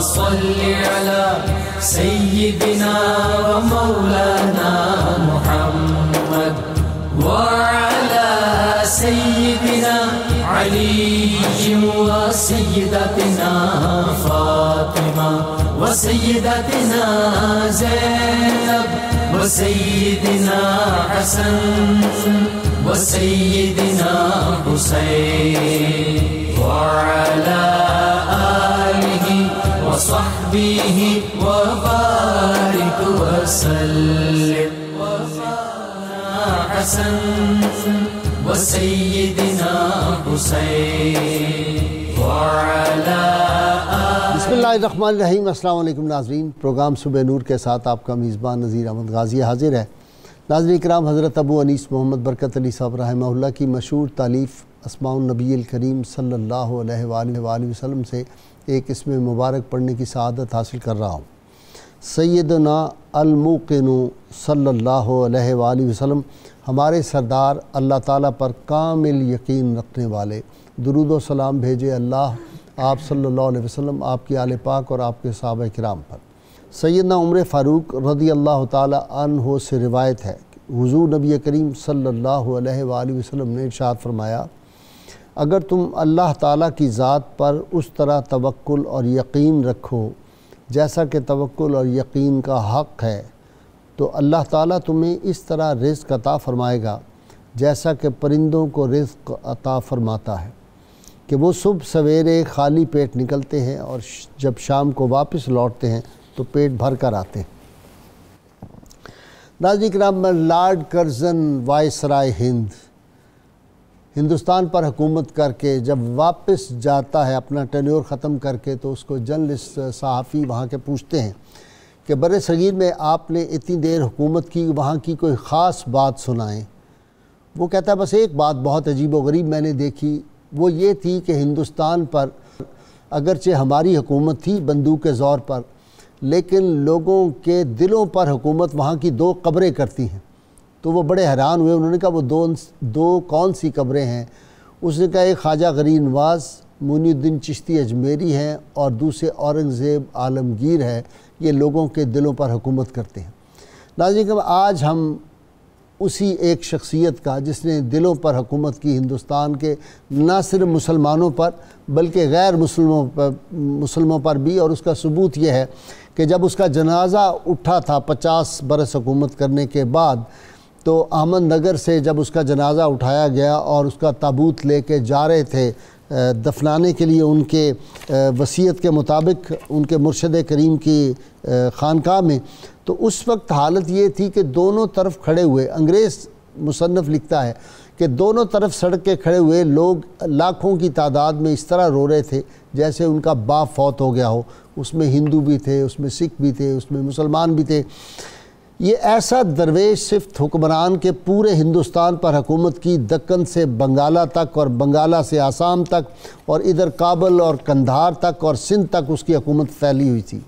صل على سيدنا ومولانا محمد وعلى سيدنا علي وسيدتنا فاطمة وسيدتنا زينب وسيدنا حسن وسيدنا حسين وعلى آله وصحبه وبارك وسلم حسن وسيدنا حسين وعلى بسم اللہ الرحمن الرحیم۔ السلام علیکم ناظرین، پروگرام صبح نور کے ساتھ آپ کا میزبان نذیر احمد غازی حاضر ہے۔ ناظرین کرام، حضرت ابو انیس محمد برکت علی صاحب رحمہ اللہ کی مشہور تالیف اسماء النبی الکریم صلی اللہ علیہ وآلہ وسلم سے ایک اسم مبارک پڑھنے کی سعادت حاصل کر رہا ہوں۔ سیدنا الموقن صلی اللہ علیہ وآلہ وسلم، ہمارے سردار اللہ تعالیٰ پر کامل یقین رکھنے والے، درود و سلام بھیجے اللہ آپ صلی اللہ علیہ وسلم، آپ کی آل پاک اور آپ کے صحابہ کرام پر۔ سیدنا عمر فاروق رضی اللہ تعالیٰ عنہ سے روایت ہے کہ حضور نبی کریم صلی اللہ علیہ وآلہ وسلم نے ارشاد فرمایا، اگر تم اللہ تعالیٰ کی ذات پر اس طرح توکل اور یقین رکھو جیسا کہ توکل اور یقین کا حق ہے، تو اللہ تعالیٰ تمہیں اس طرح رزق عطا فرمائے گا جیسا کہ پرندوں کو رزق عطا فرماتا ہے، کہ وہ صبح سویرے خالی پیٹ نکلتے ہیں اور جب شام کو واپس لوٹتے ہیں تو پیٹ بھر کر آتے ہیں۔ ناظرین کرام، لارڈ کرزن وائسرائے ہندوستان پر حکومت کر کے جب واپس جاتا ہے اپنا ٹینیور ختم کر کے، تو اس کو جرنلسٹ صحافی وہاں کے پوچھتے ہیں کہ بر صغیر میں آپ نے اتنی دیر حکومت کی، وہاں کی کوئی خاص بات سنائیں۔ وہ کہتا ہے بس ایک بات بہت عجیب و غریب میں نے دیکھی، وہ یہ تھی کہ ہندوستان پر اگرچہ ہماری حکومت تھی بندوق کے زور پر، لیکن لوگوں کے دلوں پر حکومت وہاں کی دو قبریں کرتی ہیں۔ تو وہ بڑے حیران ہوئے، انہوں نے کہا وہ دو کون سی قبریں ہیں؟ اس نے کہا ایک خواجہ غریب نواز معین الدین چشتی اجمیری ہیں اور دوسرے اورنگزیب عالمگیر ہے، یہ لوگوں کے دلوں پر حکومت کرتے ہیں۔ ناظرین، آج ہم اسی ایک شخصیت کا جس نے دلوں پر حکومت کی ہندوستان کے نہ صرف مسلمانوں پر بلکہ غیر مسلموں پر بھی، اور اس کا ثبوت یہ ہے کہ جب اس کا جنازہ اٹھا تھا 50 برس حکومت کرنے کے بعد، تو احمد نگر سے جب اس کا جنازہ اٹھایا گیا اور اس کا تابوت لے کے جا رہے تھے دفنانے کے لیے ان کے وصیت کے مطابق ان کے مرشد کریم کی خانقاہ میں، تو اس وقت حالت یہ تھی کہ دونوں طرف کھڑے ہوئے، انگریز مصنف لکھتا ہے کہ دونوں طرف سڑک کے کھڑے ہوئے لوگ لاکھوں کی تعداد میں اس طرح رو رہے تھے جیسے ان کا باپ فوت ہو گیا ہو۔ اس میں ہندو بھی تھے، اس میں سکھ بھی تھے، اس میں مسلمان بھی تھے۔ یہ ایسا درویش صفت حکمران کے پورے ہندوستان پر حکومت کی، دکن سے بنگالہ تک اور بنگالہ سے آسام تک اور ادھر کابل اور قندھار تک اور سندھ تک اس کی حکومت پھیلی ہوئی تھی۔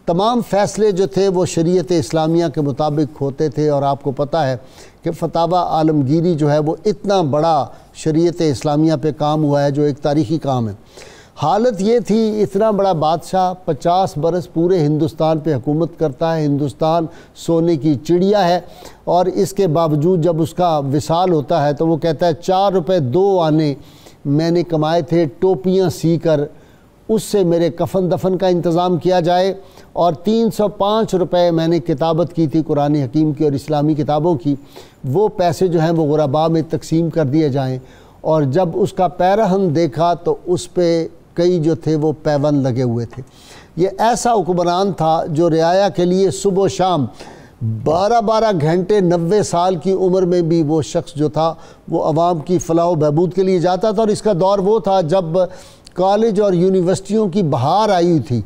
تمام فیصلے جو تھے وہ شریعت اسلامیہ کے مطابق ہوتے تھے، اور آپ کو پتہ ہے کہ فتاوی عالمگیری جو ہے وہ اتنا بڑا شریعت اسلامیہ پہ کام ہوا ہے جو ایک تاریخی کام ہے۔ حالت یہ تھی، اتنا بڑا بادشاہ 50 برس پورے ہندوستان پہ حکومت کرتا ہے، ہندوستان سونے کی چڑیا ہے، اور اس کے باوجود جب اس کا وصال ہوتا ہے تو وہ کہتا ہے 4 روپے 2 آنے میں نے کمائے تھے ٹوپیاں سی کر، اس سے میرے کفن دفن کا انتظام کیا جائے، اور 305 روپے میں نے کتابت کی تھی قرآن حکیم کی اور اسلامی کتابوں کی، وہ پیسے جو ہیں وہ غرباء میں تقسیم کر دیے جائیں۔ اور جب اس کا پیرہن دیکھا تو اس پہ کئی جو تھے وہ پیون لگے ہوئے تھے۔ یہ ایسا حکمران تھا جو رعایا کے لیے صبح و شام 12 گھنٹے 90 سال کی عمر میں بھی وہ شخص جو تھا وہ عوام کی فلاح و بہبود کے لیے جاتا تھا، اور اس کا دور وہ تھا جب کالج اور یونیورسٹیوں کی بہار آئی ہوئی تھی۔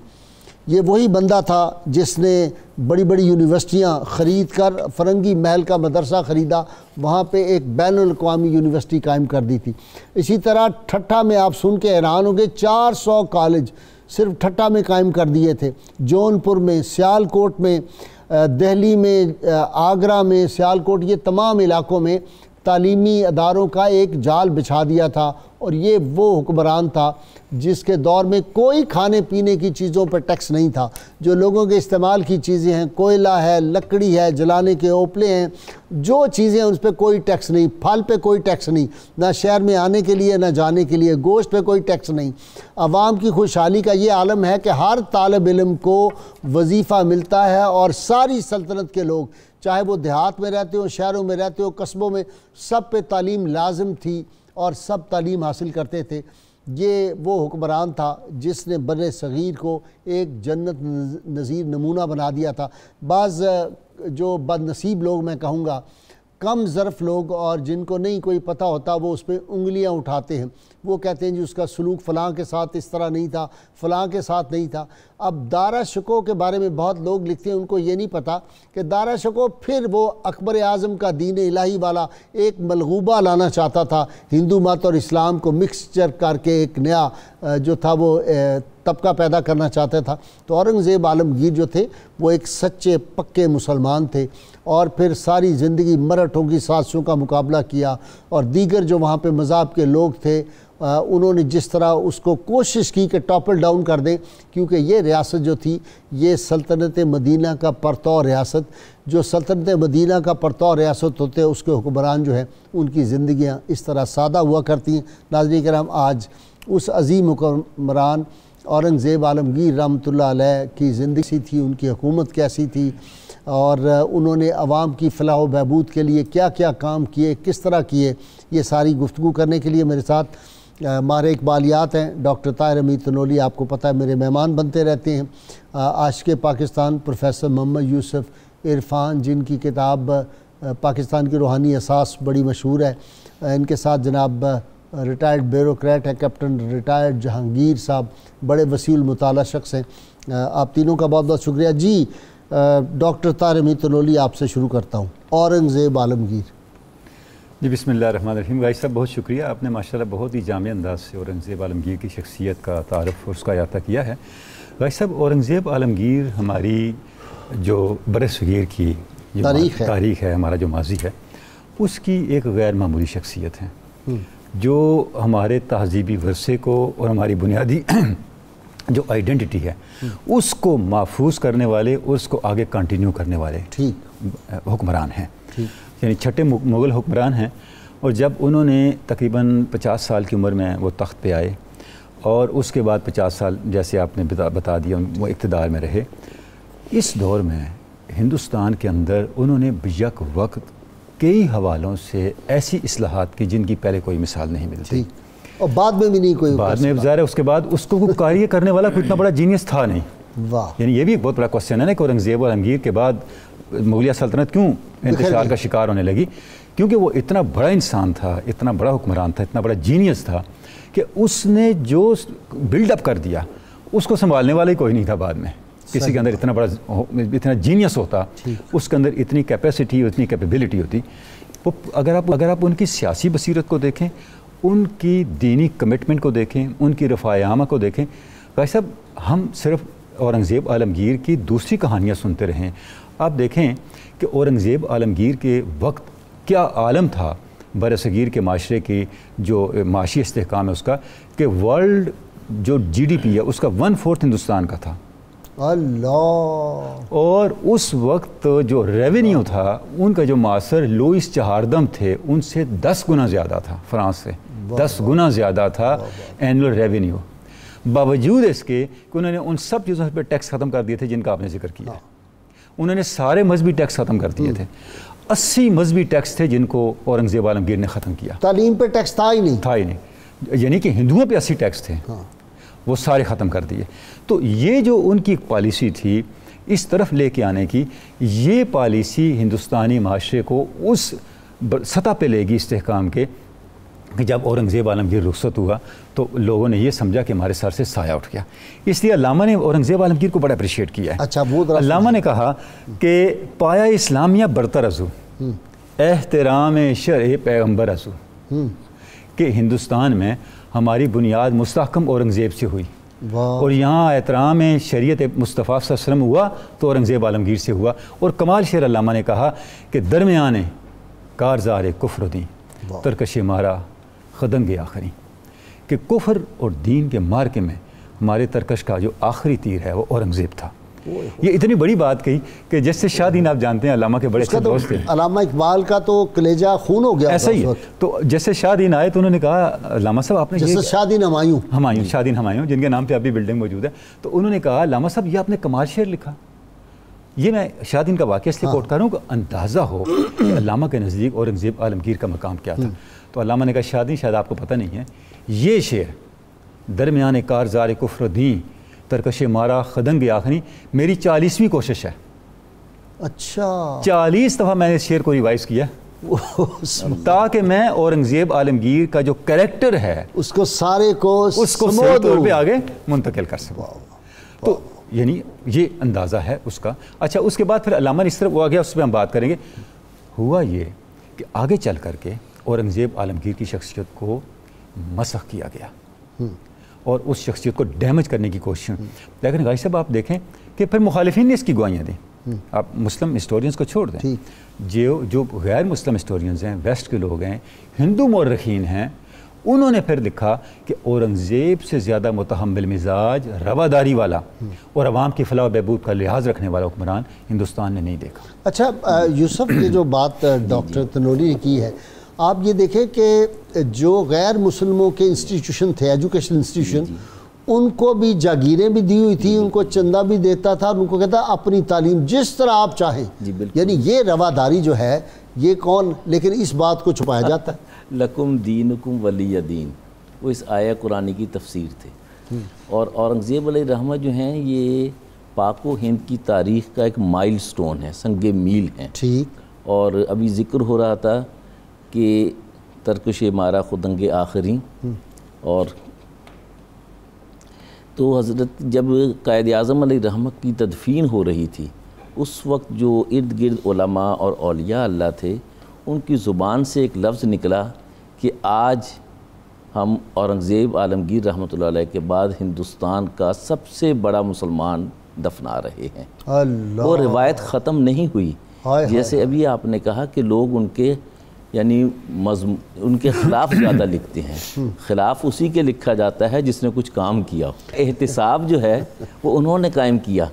یہ وہی بندہ تھا جس نے بڑی بڑی یونیورسٹیاں خرید کر فرنگی محل کا مدرسہ خریدا، وہاں پہ ایک بین الاقوامی یونیورسٹی قائم کر دی تھی۔ اسی طرح ٹھٹھا میں آپ سن کے حیران ہوں گے 400 کالج صرف ٹھٹھا میں قائم کر دیے تھے، جونپور میں، سیالکوٹ میں، دہلی میں، آگرہ میں، سیالکوٹ، یہ تمام علاقوں میں تعلیمی اداروں کا ایک جال بچھا دیا تھا، اور یہ وہ حکمران تھا جس کے دور میں کوئی کھانے پینے کی چیزوں پر ٹیکس نہیں تھا۔ جو لوگوں کے استعمال کی چیزیں ہیں، کوئلہ ہے، لکڑی ہے، جلانے کے اوپلے ہیں، جو چیزیں ہیں اس پہ کوئی ٹیکس نہیں، پھل پہ کوئی ٹیکس نہیں، نہ شہر میں آنے کے لیے نہ جانے کے لیے، گوشت پہ کوئی ٹیکس نہیں۔ عوام کی خوشحالی کا یہ عالم ہے کہ ہر طالب علم کو وظیفہ ملتا ہے، اور ساری سلطنت کے لوگ، چاہے وہ دیہات میں رہتے ہوں، شہروں میں رہتے ہوں، قصبوں میں، سب پہ تعلیم لازم تھی اور سب تعلیم حاصل کرتے تھے۔ یہ وہ حکمران تھا جس نے بر صغیر کو ایک جنت نظیر نمونہ بنا دیا تھا۔ بعض جو بد نصیب لوگ میں کہوں گا، کم ظرف لوگ اور جن کو نہیں کوئی پتہ ہوتا، وہ اس پہ انگلیاں اٹھاتے ہیں، وہ کہتے ہیں جی اس کا سلوک فلاں کے ساتھ اس طرح نہیں تھا، فلاں کے ساتھ نہیں تھا۔ اب دارا شکوہ کے بارے میں بہت لوگ لکھتے ہیں، ان کو یہ نہیں پتہ کہ دارا شکوہ پھر وہ اکبر اعظم کا دین الہی والا ایک ملغوبہ لانا چاہتا تھا، ہندو مت اور اسلام کو مکسچر کر کے ایک نیا جو تھا وہ طبقہ پیدا کرنا چاہتا تھا۔ تو اورنگزیب عالمگیر جو تھے وہ ایک سچے پکے مسلمان تھے، اور پھر ساری زندگی مرہٹوں کی سازشوں کا مقابلہ کیا، اور دیگر جو وہاں پہ مذہب کے لوگ تھے انہوں نے جس طرح اس کو کوشش کی کہ ٹاپل ڈاؤن کر دیں، کیونکہ یہ ریاست جو تھی یہ سلطنت مدینہ کا پرتو ریاست، جو سلطنت مدینہ کا پرتو ریاست ہوتے ہیں اس کے حکمران جو ہیں ان کی زندگیاں اس طرح سادہ ہوا کرتی ہیں۔ ناظرین کرام، آج اس عظیم حکمران اورنگزیب عالمگیر رحمۃ اللہ علیہ کی زندگی سی تھی، ان کی حکومت کیسی تھی، اور انہوں نے عوام کی فلاح و بہبود کے لیے کیا کیا کام کیے، کس طرح کیے، یہ ساری گفتگو کرنے کے لیے میرے ساتھ ماہر اقبالیات ہیں ڈاکٹر طاہر حمید تنولی، آپ کو پتہ ہے میرے مہمان بنتے رہتے ہیں۔ عاشق پاکستان پروفیسر محمد یوسف عرفان، جن کی کتاب پاکستان کی روحانی اساس بڑی مشہور ہے، ان کے ساتھ جناب ریٹائرڈ بیوروکریٹ ہے کیپٹن ریٹائرڈ جہانگیر صاحب، بڑے وسیع المطالعہ شخص ہیں۔ آپ تینوں کا بہت بہت شکریہ۔ جی ڈاکٹر طاہر حمید تنولی، آپ سے شروع کرتا ہوں، اورنگزیب عالمگیر۔ جی بسم اللہ الرحمن الرحیم۔ غازی صاحب بہت شکریہ، آپ نے ماشاءاللہ بہت ہی جامع انداز سے اورنگزیب عالمگیر کی شخصیت کا تعارف اور اس کا احاطہ کیا ہے۔ غازی صاحب، اورنگزیب عالمگیر ہماری جو برصغیر کی تاریخ ہے، ہمارا جو ماضی ہے، اس کی ایک غیر معمولی شخصیت ہے جو ہمارے تہذیبی ورثے کو اور ہماری بنیادی جو آئیڈینٹی ہے اس کو محفوظ کرنے والے اور اس کو آگے کنٹینیو کرنے والے حکمران ہیں، یعنی چھٹے مغل حکمران ہیں۔ اور جب انہوں نے تقریباً 50 سال کی عمر میں وہ تخت پہ آئے، اور اس کے بعد 50 سال جیسے آپ نے بتا دیا وہ اقتدار میں رہے، اس دور میں ہندوستان کے اندر انہوں نے بیک وقت کئی حوالوں سے ایسی اصلاحات کی جن کی پہلے کوئی مثال نہیں ملتی، اور بعد میں بھی نہیں کوئی، بعد میں ظاہر ہے اس کے بعد اس کو کاریہ کرنے والا کوئی اتنا بڑا جینیس تھا نہیں۔ یعنی یہ بھی ایک بہت بڑا کوسچن ہے نا کہ اورنگزیب عالمگیر کے بعد مغلیہ سلطنت کیوں انتشار کا شکار ہونے لگی، کیونکہ وہ اتنا بڑا انسان تھا، اتنا بڑا حکمران تھا، اتنا بڑا جینیس تھا کہ اس نے جو بلڈ اپ کر دیا اس کو سنبھالنے والا ہی کوئی نہیں تھا۔ بعد میں کسی کے اندر اتنا جینیس ہوتا، اس کے اندر اتنی کیپیسٹی، اتنی کیپیبلٹی ہوتی، وہ اگر آپ ان کی سیاسی بصیرت کو دیکھیں، ان کی دینی کمٹمنٹ کو دیکھیں، ان کی رفاع عامہ کو دیکھیں۔ غازی صاحب، ہم صرف اورنگزیب عالمگیر کی دوسری کہانیاں سنتے رہیں، آپ دیکھیں کہ اورنگزیب عالمگیر کے وقت کیا عالم تھا برصغیر کے معاشرے کی، جو معاشی استحکام ہے اس کا، کہ ورلڈ جو جی ڈی پی ہے اس کا 1/4 ہندوستان کا تھا، اللہ، اور اس وقت جو ریونیو تھا ان کا جو معاصر لوئس چہاردم تھے ان سے 10 گنا زیادہ تھا، فرانس سے 10 گنا زیادہ تھا اینول ریونیو، باوجود اس کے کہ انہوں نے ان سب چیزوں پہ ٹیکس ختم کر دیے تھے جن کا آپ نے ذکر کیا۔ انہوں نے سارے مذہبی ٹیکس ختم کر دیے تھے، 80 مذہبی ٹیکس تھے جن کو اورنگزیب عالمگیر نے ختم کیا۔ تعلیم پہ ٹیکس تھا ہی نہیں، یعنی کہ ہندوؤں پہ 80 ٹیکس تھے، وہ سارے ختم کر دیے۔ تو یہ جو ان کی پالیسی تھی اس طرف لے کے آنے کی، یہ پالیسی ہندوستانی معاشرے کو اس سطح پہ لے گی استحکام کے کہ جب اورنگزیب عالمگیر رخصت ہوا تو لوگوں نے یہ سمجھا کہ ہمارے سر سے سایہ اٹھ گیا۔ اس لیے علامہ نے اورنگزیب عالمگیر کو بڑا اپریشیٹ کیا ہے۔ اچھا، وہ علامہ نے کہا کہ پایا اسلامیہ برتر ازو، احترام شرع پیغمبر ازو، کہ ہندوستان میں ہماری بنیاد مستحکم اورنگزیب سے ہوئی، اور یہاں احترام شریعت مصطفیٰ صلی اللہ علیہ وسلم ہوا تو اورنگزیب عالمگیر سے ہوا۔ اور کمال شعر علامہ نے کہا کہ درمیان کارزار کفر دیں ترکش مارا خدنگ آخری، کہ کفر اور دین کے مارکے میں ہمارے ترکش کا جو آخری تیر ہے وہ اورنگزیب تھا۔ یہ اتنی بڑی بات کہی کہ جیسے شاہ دین آپ جانتے ہیں علامہ کے بڑے اچھے دوست تھے، علامہ اقبال کا تو کلیجہ خون ہو گیا ایسا ہی ہے۔ تو جیسے شاہ دین آئے تو انہوں نے کہا علامہ صاحب آپ نے جیسے شاہ دین ہمایوں شاہ دین ہمایوں جن کے نام پہ ابھی بلڈنگ موجود ہے، تو انہوں نے کہا علامہ صاحب یہ آپ نے کمال شعر لکھا۔ یہ میں شاہ دین کا واقعہ اس لیے کوٹ کر رہا ہوں کہ اندازہ ہو کہ علامہ کے نزدیک اورنگزیب عالمگیر کا مقام کیا تھا۔ تو علامہ نے کہا شاہ دین شاید آپ کو پتہ نہیں ہے، یہ شعر درمیان کارزار کفر دین ترکش مارا خدنگ آخری میری 40ویں کوشش ہے۔ اچھا 40 دفعہ میں نے اس شعر کو ریوائز کیا تاکہ میں اورنگزیب عالمگیر کا جو کریکٹر ہے اس کو سارے کو صحیح طور پہ آگے منتقل کر سکوں۔ تو یعنی یہ اندازہ ہے اس کا۔ اچھا اس کے بعد پھر علامہ نے اس طرف وہ آ گیا، اس پہ ہم بات کریں گے۔ ہوا یہ کہ آگے چل کر کے اورنگزیب عالمگیر کی شخصیت کو مسخ کیا گیا اور اس شخصیت کو ڈیمیج کرنے کی کوشش، لیکن غازی صاحب آپ دیکھیں کہ پھر مخالفین نے اس کی گواہیاں دیں۔ آپ مسلم ہسٹورینز کو چھوڑ دیں، جو غیر مسلم ہسٹورینز ہیں، ویسٹ کے لوگ ہیں، ہندو مورخین ہیں، انہوں نے پھر لکھا کہ اورنگزیب سے زیادہ متحمل مزاج، رواداری والا اور عوام کی فلاح و بہبود کا لحاظ رکھنے والا حکمران ہندوستان نے نہیں دیکھا۔ اچھا یوسف یہ جو بات ڈاکٹر تنوری نے کی ہے، آپ یہ دیکھیں کہ جو غیر مسلموں کے انسٹیٹیوشن تھے، ایجوکیشن انسٹیٹیوشن، ان کو بھی جاگیریں بھی دی ہوئی تھی، ان کو چندہ بھی دیتا تھا، ان کو کہتا اپنی تعلیم جس طرح آپ چاہیں۔ یعنی یہ رواداری جو ہے یہ کون، لیکن اس بات کو چھپایا جاتا ہے۔ لکم دینکم ولی دین، وہ اس آیہ قرآنی کی تفسیر تھے۔ اور اورنگزیب علیہ الرحمہ جو ہیں یہ پاک و ہند کی تاریخ کا ایک مائل سٹون ہے، سنگ میل ہیں۔ ٹھیک۔ اور ابھی ذکر ہو رہا تھا کہ ترکش مارا خدنگ آخری، اور تو حضرت جب قائد اعظم علیہ الرحمہ کی تدفین ہو رہی تھی، اس وقت جو ارد گرد علماء اور اولیاء اللہ تھے، ان کی زبان سے ایک لفظ نکلا کہ آج ہم اورنگزیب عالمگیر رحمۃ اللہ علیہ کے بعد ہندوستان کا سب سے بڑا مسلمان دفنا رہے ہیں۔ وہ روایت ختم نہیں ہوئی۔ جیسے ابھی آپ نے کہا کہ لوگ ان کے یعنی ان کے خلاف زیادہ لکھتے ہیں، خلاف اسی کے لکھا جاتا ہے جس نے کچھ کام کیا ہو۔ احتساب جو ہے وہ انہوں نے قائم کیا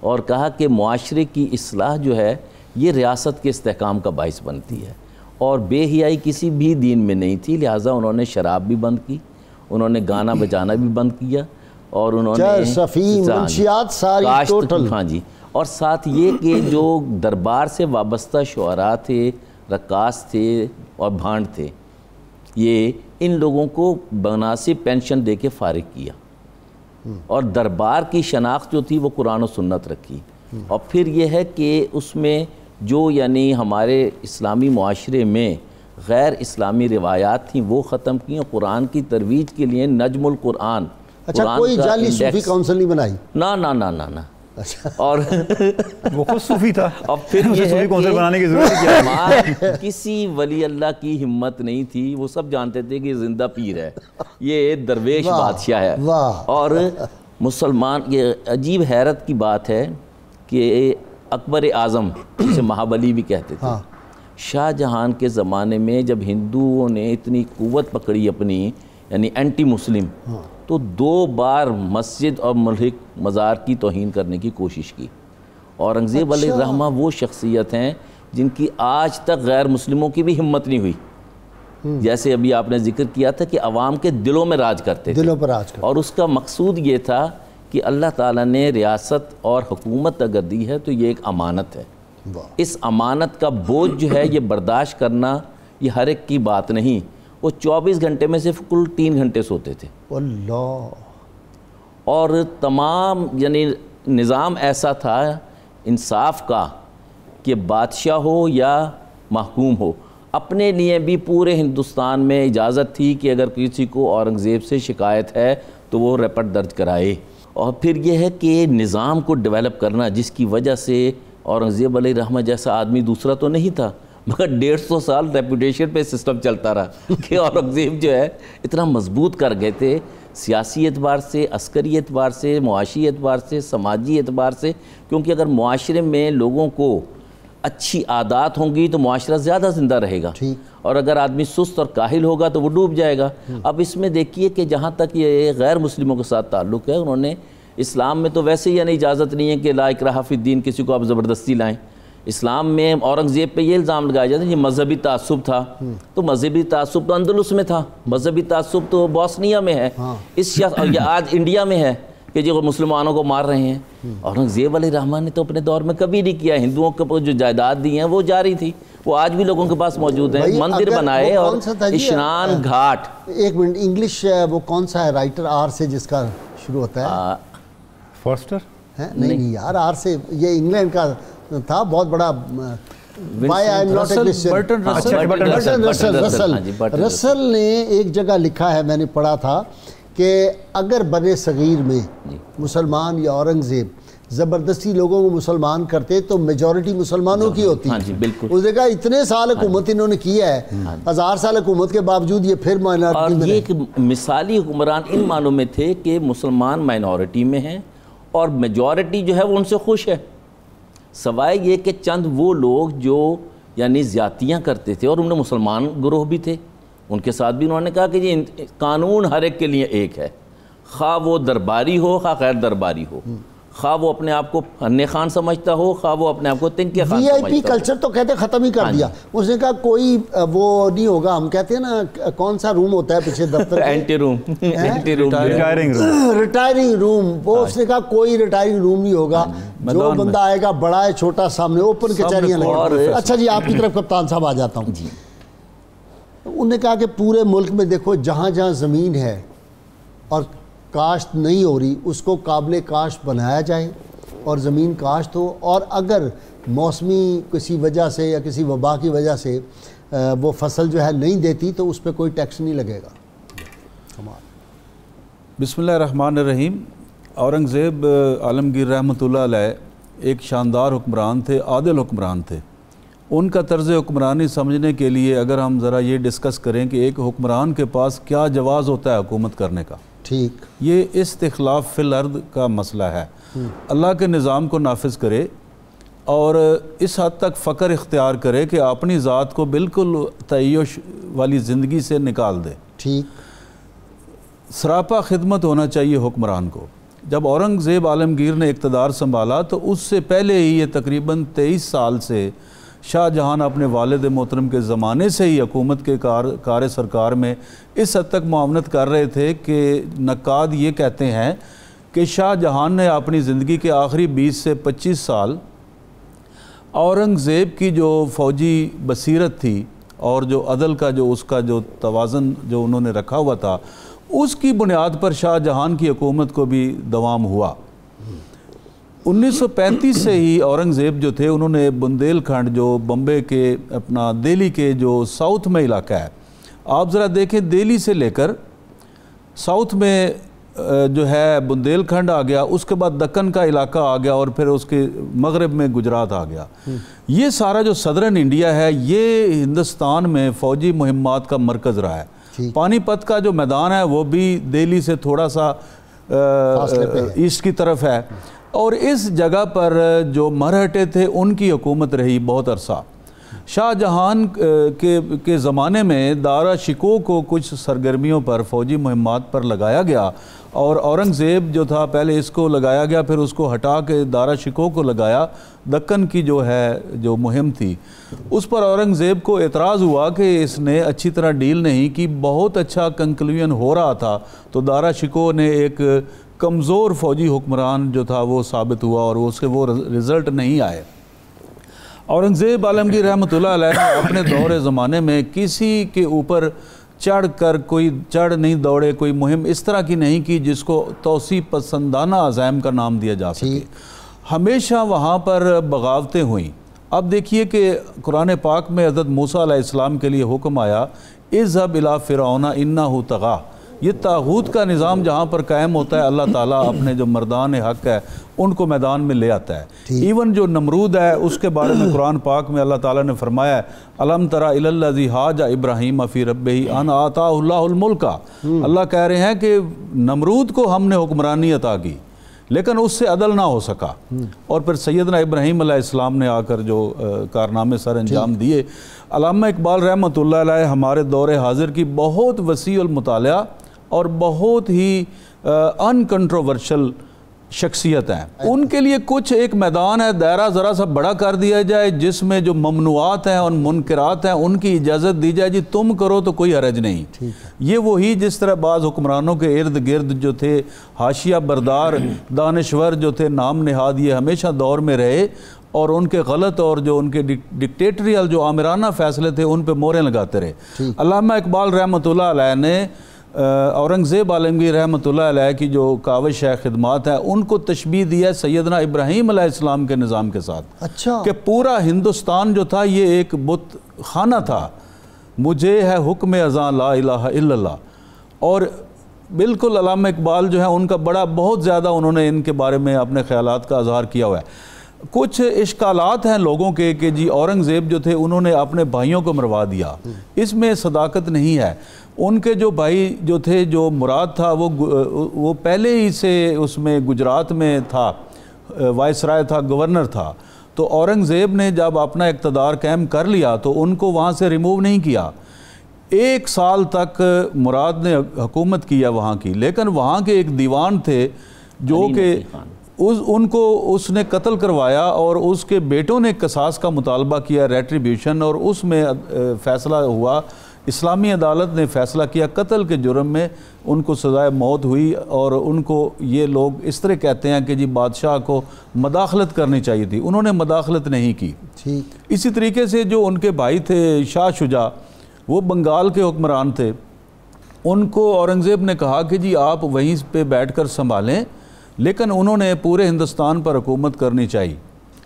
اور کہا کہ معاشرے کی اصلاح جو ہے یہ ریاست کے استحکام کا باعث بنتی ہے، اور بے حیائی کسی بھی دین میں نہیں تھی، لہٰذا انہوں نے شراب بھی بند کی، انہوں نے گانا بجانا بھی بند کیا، اور انہوں نے منشیات ساری ٹوٹل، ہاں جی، اور ساتھ یہ کہ جو دربار سے وابستہ شعراء تھے، رقاص تھے اور بھانڈ تھے، یہ ان لوگوں کو مناسب پینشن دے کے فارغ کیا، اور دربار کی شناخت جو تھی وہ قرآن و سنت رکھی۔ اور پھر یہ ہے کہ اس میں جو یعنی ہمارے اسلامی معاشرے میں غیر اسلامی روایات تھیں وہ ختم کی، اور قرآن کی ترویج کے لیے نجم القرآن، اچھا کوئی جعلی صوفی کونسل نہیں بنائی؟ نا نا نا نا نا، اور وہ خود صوفی تھا، اور پھر یہ صوفی کونسل بنانے کی ضرورت ہے کسی ولی اللہ کی ہمت نہیں تھی، وہ سب جانتے تھے کہ زندہ پیر ہے، یہ درویش بادشاہ ہے۔ اور مسلمان، یہ عجیب حیرت کی بات ہے کہ اکبر اعظم جسے مہابلی بھی کہتے تھے، شاہ جہان کے زمانے میں جب ہندوؤں نے اتنی قوت پکڑی اپنی یعنی اینٹی مسلم، تو 2 بار مسجد اور ملک مزار کی توہین کرنے کی کوشش کی۔ اورنگزیب علیہ الرحمہ وہ شخصیت ہیں جن کی آج تک غیر مسلموں کی بھی ہمت نہیں ہوئی، جیسے ابھی آپ نے ذکر کیا تھا کہ عوام کے دلوں میں راج کرتے تھے، اور اس کا مقصود یہ تھا کہ اللہ تعالیٰ نے ریاست اور حکومت اگر دی ہے تو یہ ایک امانت ہے، اس امانت کا بوجھ جو ہے یہ برداشت کرنا یہ ہر ایک کی بات نہیں۔ وہ 24 گھنٹے میں صرف کل 3 گھنٹے سوتے تھے، اور تمام یعنی نظام ایسا تھا انصاف کا کہ بادشاہ ہو یا محکوم ہو، اپنے لیے بھی پورے ہندوستان میں اجازت تھی کہ اگر کسی کو اورنگزیب سے شکایت ہے تو وہ رپورٹ درج کرائے۔ اور پھر یہ ہے کہ نظام کو ڈیولپ کرنا، جس کی وجہ سے اورنگزیب علیہ الرحمہ جیسا آدمی دوسرا تو نہیں تھا، مگر 150 سال ریپوٹیشن پہ سسٹم چلتا رہا کہ اورنگزیب جو ہے اتنا مضبوط کر گئے تھے، سیاسی اعتبار سے، عسکری اعتبار سے، معاشی اعتبار سے، سماجی اعتبار سے، کیونکہ اگر معاشرے میں لوگوں کو اچھی عادات ہوں گی تو معاشرہ زیادہ زندہ رہے گا، اور اگر آدمی سست اور کاہل ہوگا تو وہ ڈوب جائے گا۔ اب اس میں دیکھیے کہ جہاں تک یہ غیر مسلموں کے ساتھ تعلق ہے، انہوں نے اسلام میں تو ویسے ہی یعنی اجازت نہیں ہے کہ لا اکراہ فی الدین، کسی کو آپ زبردستی لائیں۔ اسلام میں اورنگزیب پہ یہ الزام لگایا جاتا ہے یہ مذہبی تعصب تھا، تو مذہبی تعصب تو اندلس میں تھا، مذہبی تعصب تو بوسنیا میں ہے، اس شخص اور یہ آج انڈیا میں ہے کہ جو مسلمانوں کو مار رہے ہیں۔ اورنگزیب علیہ الرحمن نے تو اپنے دور میں کبھی نہیں کیا، ہندوؤں کو جو جائیداد دی ہیں وہ جاری تھی، وہ آج بھی لوگوں کے پاس موجود ہیں، مندر بنائے اور اشنان گھاٹ۔ ایک منٹ، انگلش وہ کون سا ہے رائٹر آر سے جس کا شروع ہوتا ہے؟ فورسٹر؟ نہیں یار، آر سے، یہ انگلینڈ کا تھا بہت بڑا۔ رسل نے ایک جگہ لکھا ہے، میں نے پڑھا تھا کہ اگر بر صغیر میں مسلمان یا اورنگزیب زبردستی لوگوں کو مسلمان کرتے تو میجورٹی مسلمانوں کی ہوتی ہے۔ اس نے کہا اتنے سال حکومت انہوں نے کیا ہے، 1000 سال حکومت کے باوجود یہ پھر مائنارٹی میں۔ یہ ایک مثالی حکمران ان معنوں میں تھے کہ مسلمان مائنورٹی میں ہیں اور میجورٹی جو ہے وہ ان سے خوش ہے، سوائے یہ کہ چند وہ لوگ جو یعنی زیادتیاں کرتے تھے، اور ان میں مسلمان گروہ بھی تھے، ان کے ساتھ بھی انہوں نے کہا کہ یہ قانون ہر ایک کے لیے ایک ہے، خواہ وہ درباری ہو خواہ غیر درباری ہو، خواہ وہ اپنے آپ کو ہنے خان سمجھتا ہو خواہ وہ اپنے آپ کو تنکیہ خان سمجھتا ہو۔ وی آئی پی کلچر تو کہتے ختم ہی کر دیا۔ اس نے کہا کوئی وہ نہیں ہوگا، ہم کہتے ہیں نا کون سا روم ہوتا ہے پیچھے دفتر، اینٹی روم، ریٹائرنگ روم، وہ اس نے کہا کوئی ریٹائرنگ روم نہیں ہوگا، جو بندہ آئے گا بڑا ہے چھوٹا سامنے اوپن کچہریاں لگے۔ اچھا جی، آپ کی طرف کپتان صاحب آ جاتا ہوں۔ انہوں نے کہا کہ پورے ملک میں دیکھو جہاں جہاں زمین ہے اور کاشت نہیں ہو رہی اس کو قابل کاشت بنایا جائے اور زمین کاشت ہو، اور اگر موسمی کسی وجہ سے یا کسی وبا کی وجہ سے وہ فصل جو ہے نہیں دیتی تو اس پہ کوئی ٹیکس نہیں لگے گا۔ بسم اللہ الرحمن الرحیم۔ اورنگزیب عالمگیر رحمۃ اللہ علیہ ایک شاندار حکمران تھے، عادل حکمران تھے۔ ان کا طرز حکمرانی سمجھنے کے لیے اگر ہم ذرا یہ ڈسکس کریں کہ ایک حکمران کے پاس کیا جواز ہوتا ہے حکومت کرنے کا، ٹھیک، یہ استخلاف فی الارض کا مسئلہ ہے۔ اللہ کے نظام کو نافذ کرے اور اس حد تک فقر اختیار کرے کہ اپنی ذات کو بالکل تعیش والی زندگی سے نکال دے، ٹھیک، سراپا خدمت ہونا چاہیے حکمران کو۔ جب اورنگزیب عالمگیر نے اقتدار سنبھالا تو اس سے پہلے ہی یہ تقریباً 23 سال سے شاہ جہان اپنے والد محترم کے زمانے سے ہی حکومت کے کار سرکار میں اس حد تک معاونت کر رہے تھے کہ نقاد یہ کہتے ہیں کہ شاہ جہان نے اپنی زندگی کے آخری 20 سے 25 سال اورنگزیب کی جو فوجی بصیرت تھی اور جو عدل کا جو اس کا جو توازن جو انہوں نے رکھا ہوا تھا، اس کی بنیاد پر شاہ جہان کی حکومت کو بھی دوام ہوا۔ 1935 سے ہی اورنگزیب جو تھے انہوں نے بندیل کھنڈ جو بمبے کے اپنا دہلی کے جو ساؤتھ میں علاقہ ہے، آپ ذرا دیکھیں دہلی سے لے کر ساؤتھ میں جو ہے بندیل کھنڈ آ گیا، اس کے بعد دکن کا علاقہ آ گیا اور پھر اس کے مغرب میں گجرات آ گیا۔ یہ سارا جو صدرن انڈیا ہے یہ ہندوستان میں فوجی مہمات کا مرکز رہا ہے۔ پانی پت کا جو میدان ہے وہ بھی دہلی سے تھوڑا سا ایسٹ کی طرف ہے، اور اس جگہ پر جو مرہٹے تھے ان کی حکومت رہی بہت عرصہ۔ شاہ جہان کے زمانے میں دارا شکوہ کو کچھ سرگرمیوں پر فوجی مہمات پر لگایا گیا، اور اورنگزیب جو تھا پہلے اس کو لگایا گیا، پھر اس کو ہٹا کے دارا شکوہ کو لگایا۔ دکن کی جو ہے جو مہم تھی اس پر اورنگزیب کو اعتراض ہوا کہ اس نے اچھی طرح ڈیل نہیں کی، بہت اچھا کنکلوژن ہو رہا تھا، تو دارا شکوہ نے ایک کمزور فوجی حکمران جو تھا وہ ثابت ہوا اور اس کے وہ رزلٹ نہیں آئے۔ اورنگزیب عالمگیر رحمۃ اللہ علیہ نے اپنے دور زمانے میں کسی کے اوپر چڑھ کر کوئی چڑھ نہیں دوڑے، کوئی مہم اس طرح کی نہیں کی جس کو توسیع پسندانہ عزائم کا نام دیا جا سکے۔ ہمیشہ وہاں پر بغاوتیں ہوئیں۔ اب دیکھیے کہ قرآن پاک میں حضرت موسیٰ علیہ السلام کے لیے حکم آیا، اذهب الى فرعون انہ طغیٰ۔ یہ طاغوت کا نظام جہاں پر قائم ہوتا ہے اللہ تعالیٰ اپنے جو مردان حق ہے ان کو میدان میں لے آتا ہے۔ ایون جو نمرود ہے اس کے بارے میں قرآن پاک میں اللہ تعالیٰ نے فرمایا ہے الم تر الی الذی حاج ابراہیم فی ربہ ان آتاہ اللہ الملک۔ اللہ کہہ رہے ہیں کہ نمرود کو ہم نے حکمرانی عطا کی، لیکن اس سے عدل نہ ہو سکا، اور پھر سیدنا ابراہیم علیہ السلام نے آ کر جو کارنامے سر انجام دیے۔ علامہ اقبال رحمۃ اللہ علیہ ہمارے دور حاضر کی بہت وسیع المطالعہ اور بہت ہی انکنٹروورشل شخصیت ہیں۔ ان کے لیے کچھ ایک میدان ہے، دائرہ ذرا سا بڑا کر دیا جائے، جس میں جو ممنوعات ہیں اور منکرات ہیں ان کی اجازت دی جائے، جی تم کرو تو کوئی حرج نہیں۔ یہ وہی جس طرح بعض حکمرانوں کے ارد گرد جو تھے حاشیہ بردار دانشور جو تھے نام نہاد، یہ ہمیشہ دور میں رہے اور ان کے غلط اور جو ان کے ڈکٹیٹریل جو آمرانہ فیصلے تھے ان پہ موریں لگاتے رہے۔ علامہ اقبال رحمۃ اللہ علیہ نے اورنگزیب عالمگیر رحمۃ اللہ علیہ کی جو کاوش ہے، خدمات ہیں، ان کو تشبیہ دیا سیدنا ابراہیم علیہ السلام کے نظام کے ساتھ، اچھا کہ پورا ہندوستان جو تھا یہ ایک بت خانہ تھا، مجھے ہے حکم ازاں لا الہ الا اللہ۔ اور بالکل علامہ اقبال جو ہے ان کا بہت زیادہ انہوں نے ان کے بارے میں اپنے خیالات کا اظہار کیا ہوا ہے۔ کچھ اشکالات ہیں لوگوں کے کہ جی اورنگزیب جو تھے انہوں نے اپنے بھائیوں کو مروا دیا، اس میں صداقت نہیں ہے۔ ان کے جو بھائی جو تھے، جو مراد تھا وہ پہلے ہی سے اس میں گجرات میں تھا، وائسرائے تھا، گورنر تھا، تو اورنگزیب نے جب اپنا اقتدار قائم کر لیا تو ان کو وہاں سے ریموو نہیں کیا۔ 1 سال تک مراد نے حکومت کیا وہاں کی، لیکن وہاں کے ایک دیوان تھے جو کہ ان کو اس نے قتل کروایا اور اس کے بیٹوں نے قصاص کا مطالبہ کیا، ریٹریبیوشن، اور اس میں فیصلہ ہوا، اسلامی عدالت نے فیصلہ کیا قتل کے جرم میں ان کو سزائے موت ہوئی۔ اور ان کو یہ لوگ اس طرح کہتے ہیں کہ جی بادشاہ کو مداخلت کرنی چاہیے تھی، انہوں نے مداخلت نہیں کی۔ اسی طریقے سے جو ان کے بھائی تھے شاہ شجاع، وہ بنگال کے حکمران تھے، ان کو اورنگزیب نے کہا کہ جی آپ وہیں پہ بیٹھ کر سنبھالیں، لیکن انہوں نے پورے ہندوستان پر حکومت کرنی چاہیے۔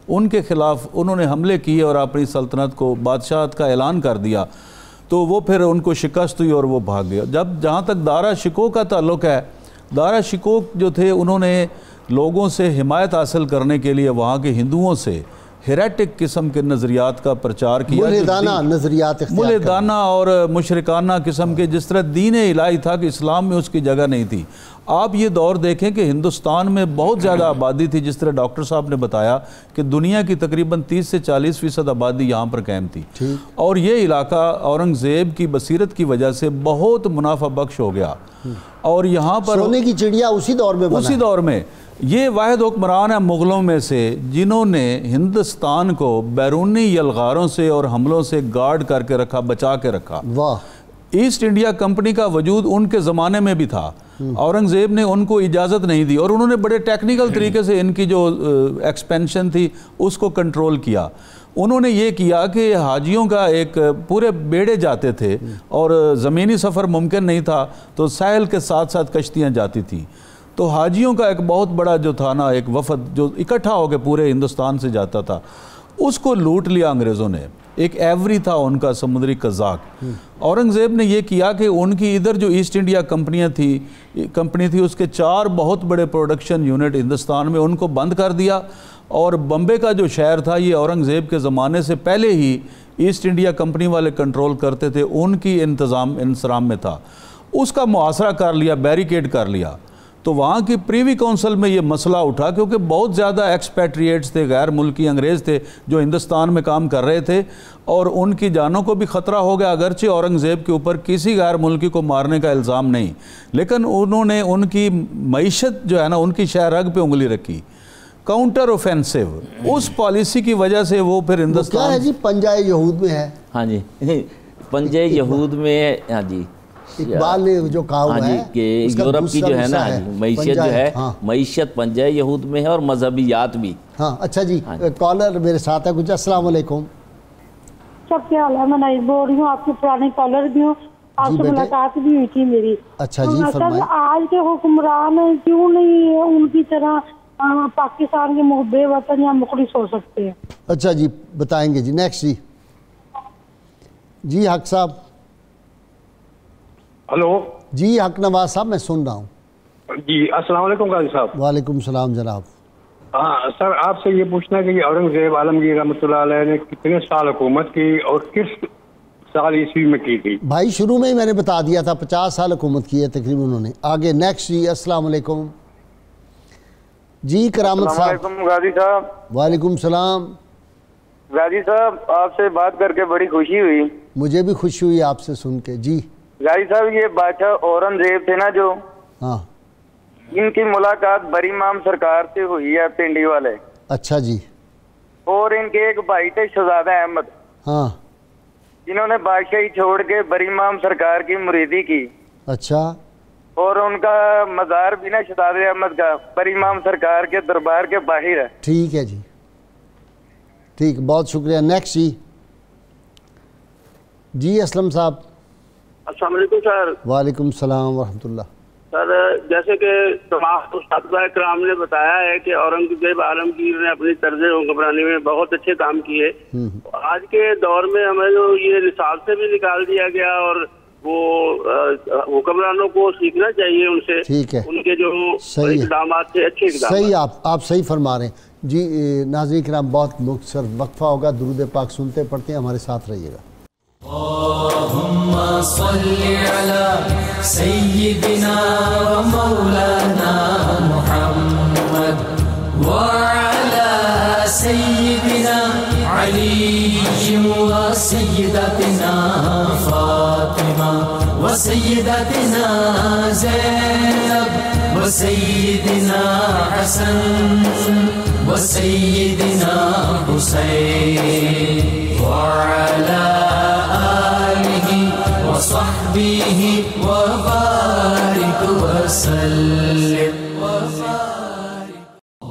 ان کے خلاف انہوں نے حملے کیے اور اپنی سلطنت کو بادشاہت کا اعلان کر دیا، تو وہ پھر ان کو شکست ہوئی اور وہ بھاگ گیا۔ جہاں تک دارا شکوہ کا تعلق ہے، دارا شکوہ جو تھے انہوں نے لوگوں سے حمایت حاصل کرنے کے لیے وہاں کے ہندوؤں سے ہیریٹک قسم کے نظریات کا پرچار کیا، ملحدانہ نظریات اختیار ملحدانہ اور مشرکانہ قسم کے، جس طرح دین الہی تھا کہ اسلام میں اس کی جگہ نہیں تھی۔ آپ یہ دور دیکھیں کہ ہندوستان میں بہت زیادہ آبادی تھی، جس طرح ڈاکٹر صاحب نے بتایا کہ دنیا کی تقریباً 30 سے 40% آبادی یہاں پر قائم تھی، اور یہ علاقہ اورنگزیب کی بصیرت کی وجہ سے بہت منافع بخش ہو گیا، اور یہاں پر سونے کی چڑیا اسی دور میں یہ واحد حکمران ہیں مغلوں میں سے جنہوں نے ہندوستان کو بیرونی یلغاروں سے اور حملوں سے گارڈ کر کے رکھا، بچا کے رکھا۔ ایسٹ انڈیا کمپنی کا وجود ان کے زمانے میں بھی تھا، اورنگزیب نے ان کو اجازت نہیں دی، اور انہوں نے بڑے ٹیکنیکل طریقے سے ان کی جو ایکسپینشن تھی اس کو کنٹرول کیا۔ انہوں نے یہ کیا کہ حاجیوں کا ایک پورے بیڑے جاتے تھے اور زمینی سفر ممکن نہیں تھا، تو ساحل کے ساتھ ساتھ کشتیاں جاتی تھیں، تو حاجیوں کا ایک بہت بڑا جو تھا نا ایک وفد جو اکٹھا ہو کے پورے ہندوستان سے جاتا تھا، اس کو لوٹ لیا انگریزوں نے۔ ایک ایوری تھا ان کا سمندری قزاق، اورنگزیب نے یہ کیا کہ ان کی ادھر جو ایسٹ انڈیا کمپنی تھی اس کے 4 بہت بڑے پروڈکشن یونٹ ہندوستان میں، ان کو بند کر دیا، اور بمبے کا جو شہر تھا یہ اورنگزیب کے زمانے سے پہلے ہی ایسٹ انڈیا کمپنی والے کنٹرول کرتے تھے، ان کی انتظام میں تھا، اس کا محاصرہ کر لیا، بیریکیڈ کر لیا۔ تو وہاں کی پریوی کونسل میں یہ مسئلہ اٹھا کیونکہ بہت زیادہ ایکسپیٹریٹس تھے، غیر ملکی انگریز تھے جو ہندوستان میں کام کر رہے تھے، اور ان کی جانوں کو بھی خطرہ ہو گیا، اگرچہ اورنگزیب کے اوپر کسی غیر ملکی کو مارنے کا الزام نہیں، لیکن انہوں نے ان کی معیشت جو ہے نا ان کی شہ رگ پہ انگلی رکھی، کاؤنٹر اوفینسو، اس پالیسی کی وجہ سے وہ پھر ہندوستان کیا ہے جی پنجہ یہود میں ہے، ہاں جی پنجہ یہود میں، ہاں جی اقبال نے جو کہا ہوا ہے کہ یورپ کی جو ہے نا معیشت جو ہے، معیشت پنجہ یہود میں ہے اور مذہبیات بھی۔ ہاں اچھا جی، کالر میرے ساتھ ہے کچھ۔ السلام علیکم۔ سب کیا حال ہے؟ میں نہیں بول رہی ہوں، آپ کے پرانے کالر بھی ہوں، آپ سے ملاقات بھی ہوئی تھی میری۔ اچھا جی فرمائیں۔ آج کے حکمران کیوں نہیں ان کی طرح پاکستان کے محب وطن یا مخلص ہو سکتے ہیں؟ اچھا جی بتائیں گے جی، نیکسٹ جی۔ جی حق صاحب۔ ہلو جی حق نواز صاحب میں سن رہا ہوں جی، السلام علیکم قاضی صاحب۔ وعلیکم السلام جناب۔ ہاں سر، آپ سے یہ پوچھنا ہے کہ اورنگزیب عالمگیر رحمۃ اللہ علیہ نے کتنے سال حکومت کی اور کس سال عیسوی میں کی تھی؟ بھائی شروع میں ہی میں نے بتا دیا تھا 50 سال حکومت کی ہے تقریباً انہوں نے۔ آگے نیکسٹ جی۔ السلام علیکم۔ جی کرامت صاحب. السلام علیکم غازی صاحب. وعلیکم السلام. غازی صاحب آپ سے بات کر کے بڑی خوشی ہوئی. مجھے بھی خوشی ہوئی آپ سے سن کے. جی غازی صاحب یہ بادشاہ اورنگزیب تھے نا جو, ہاں, ان کی ملاقات بری امام سرکار سے ہوئی ہے پنڈی والے. اچھا جی. اور ان کے ایک بھائی تھے شہزادہ احمد, ہاں, جنہوں نے بادشاہی چھوڑ کے بری امام سرکار کی مریدی کی. اچھا. اور ان کا مزار بھی نا شہزادہ احمد کا بری امام سرکار کے دربار کے باہر ہے. ٹھیک ہے جی, ٹھیک, بہت شکریہ. نیکسٹ جی. جی اسلم صاحب. السلام علیکم سر. وعلیکم السلام ورحمۃ اللہ. سر جیسے کہ تمام اساتذہ کرام نے بتایا ہے کہ اورنگزیب عالمگیر نے اپنی طرز حکمرانی میں بہت اچھے کام کیے. آج کے دور میں ہمیں جو یہ نصاب سے بھی نکال دیا گیا اور وہ حکمرانوں کو سیکھنا چاہیے ان سے. ٹھیک ہے, ان کے جو اقدامات سے اچھے اقدامات. صحیح, آپ صحیح فرما رہے ہیں. جی ناظرین کرام بہت مختصر وقفہ ہوگا, درود پاک سنتے پڑھتے ہیں, ہمارے ساتھ رہیے گا. اللهم صل على سيدنا ومولانا محمد وعلى سيدنا علي وسيدتنا فاطمة وسيدتنا زينب وسيدنا حسن وسيدنا حسين وعلى وصحبه وبارك وسلم.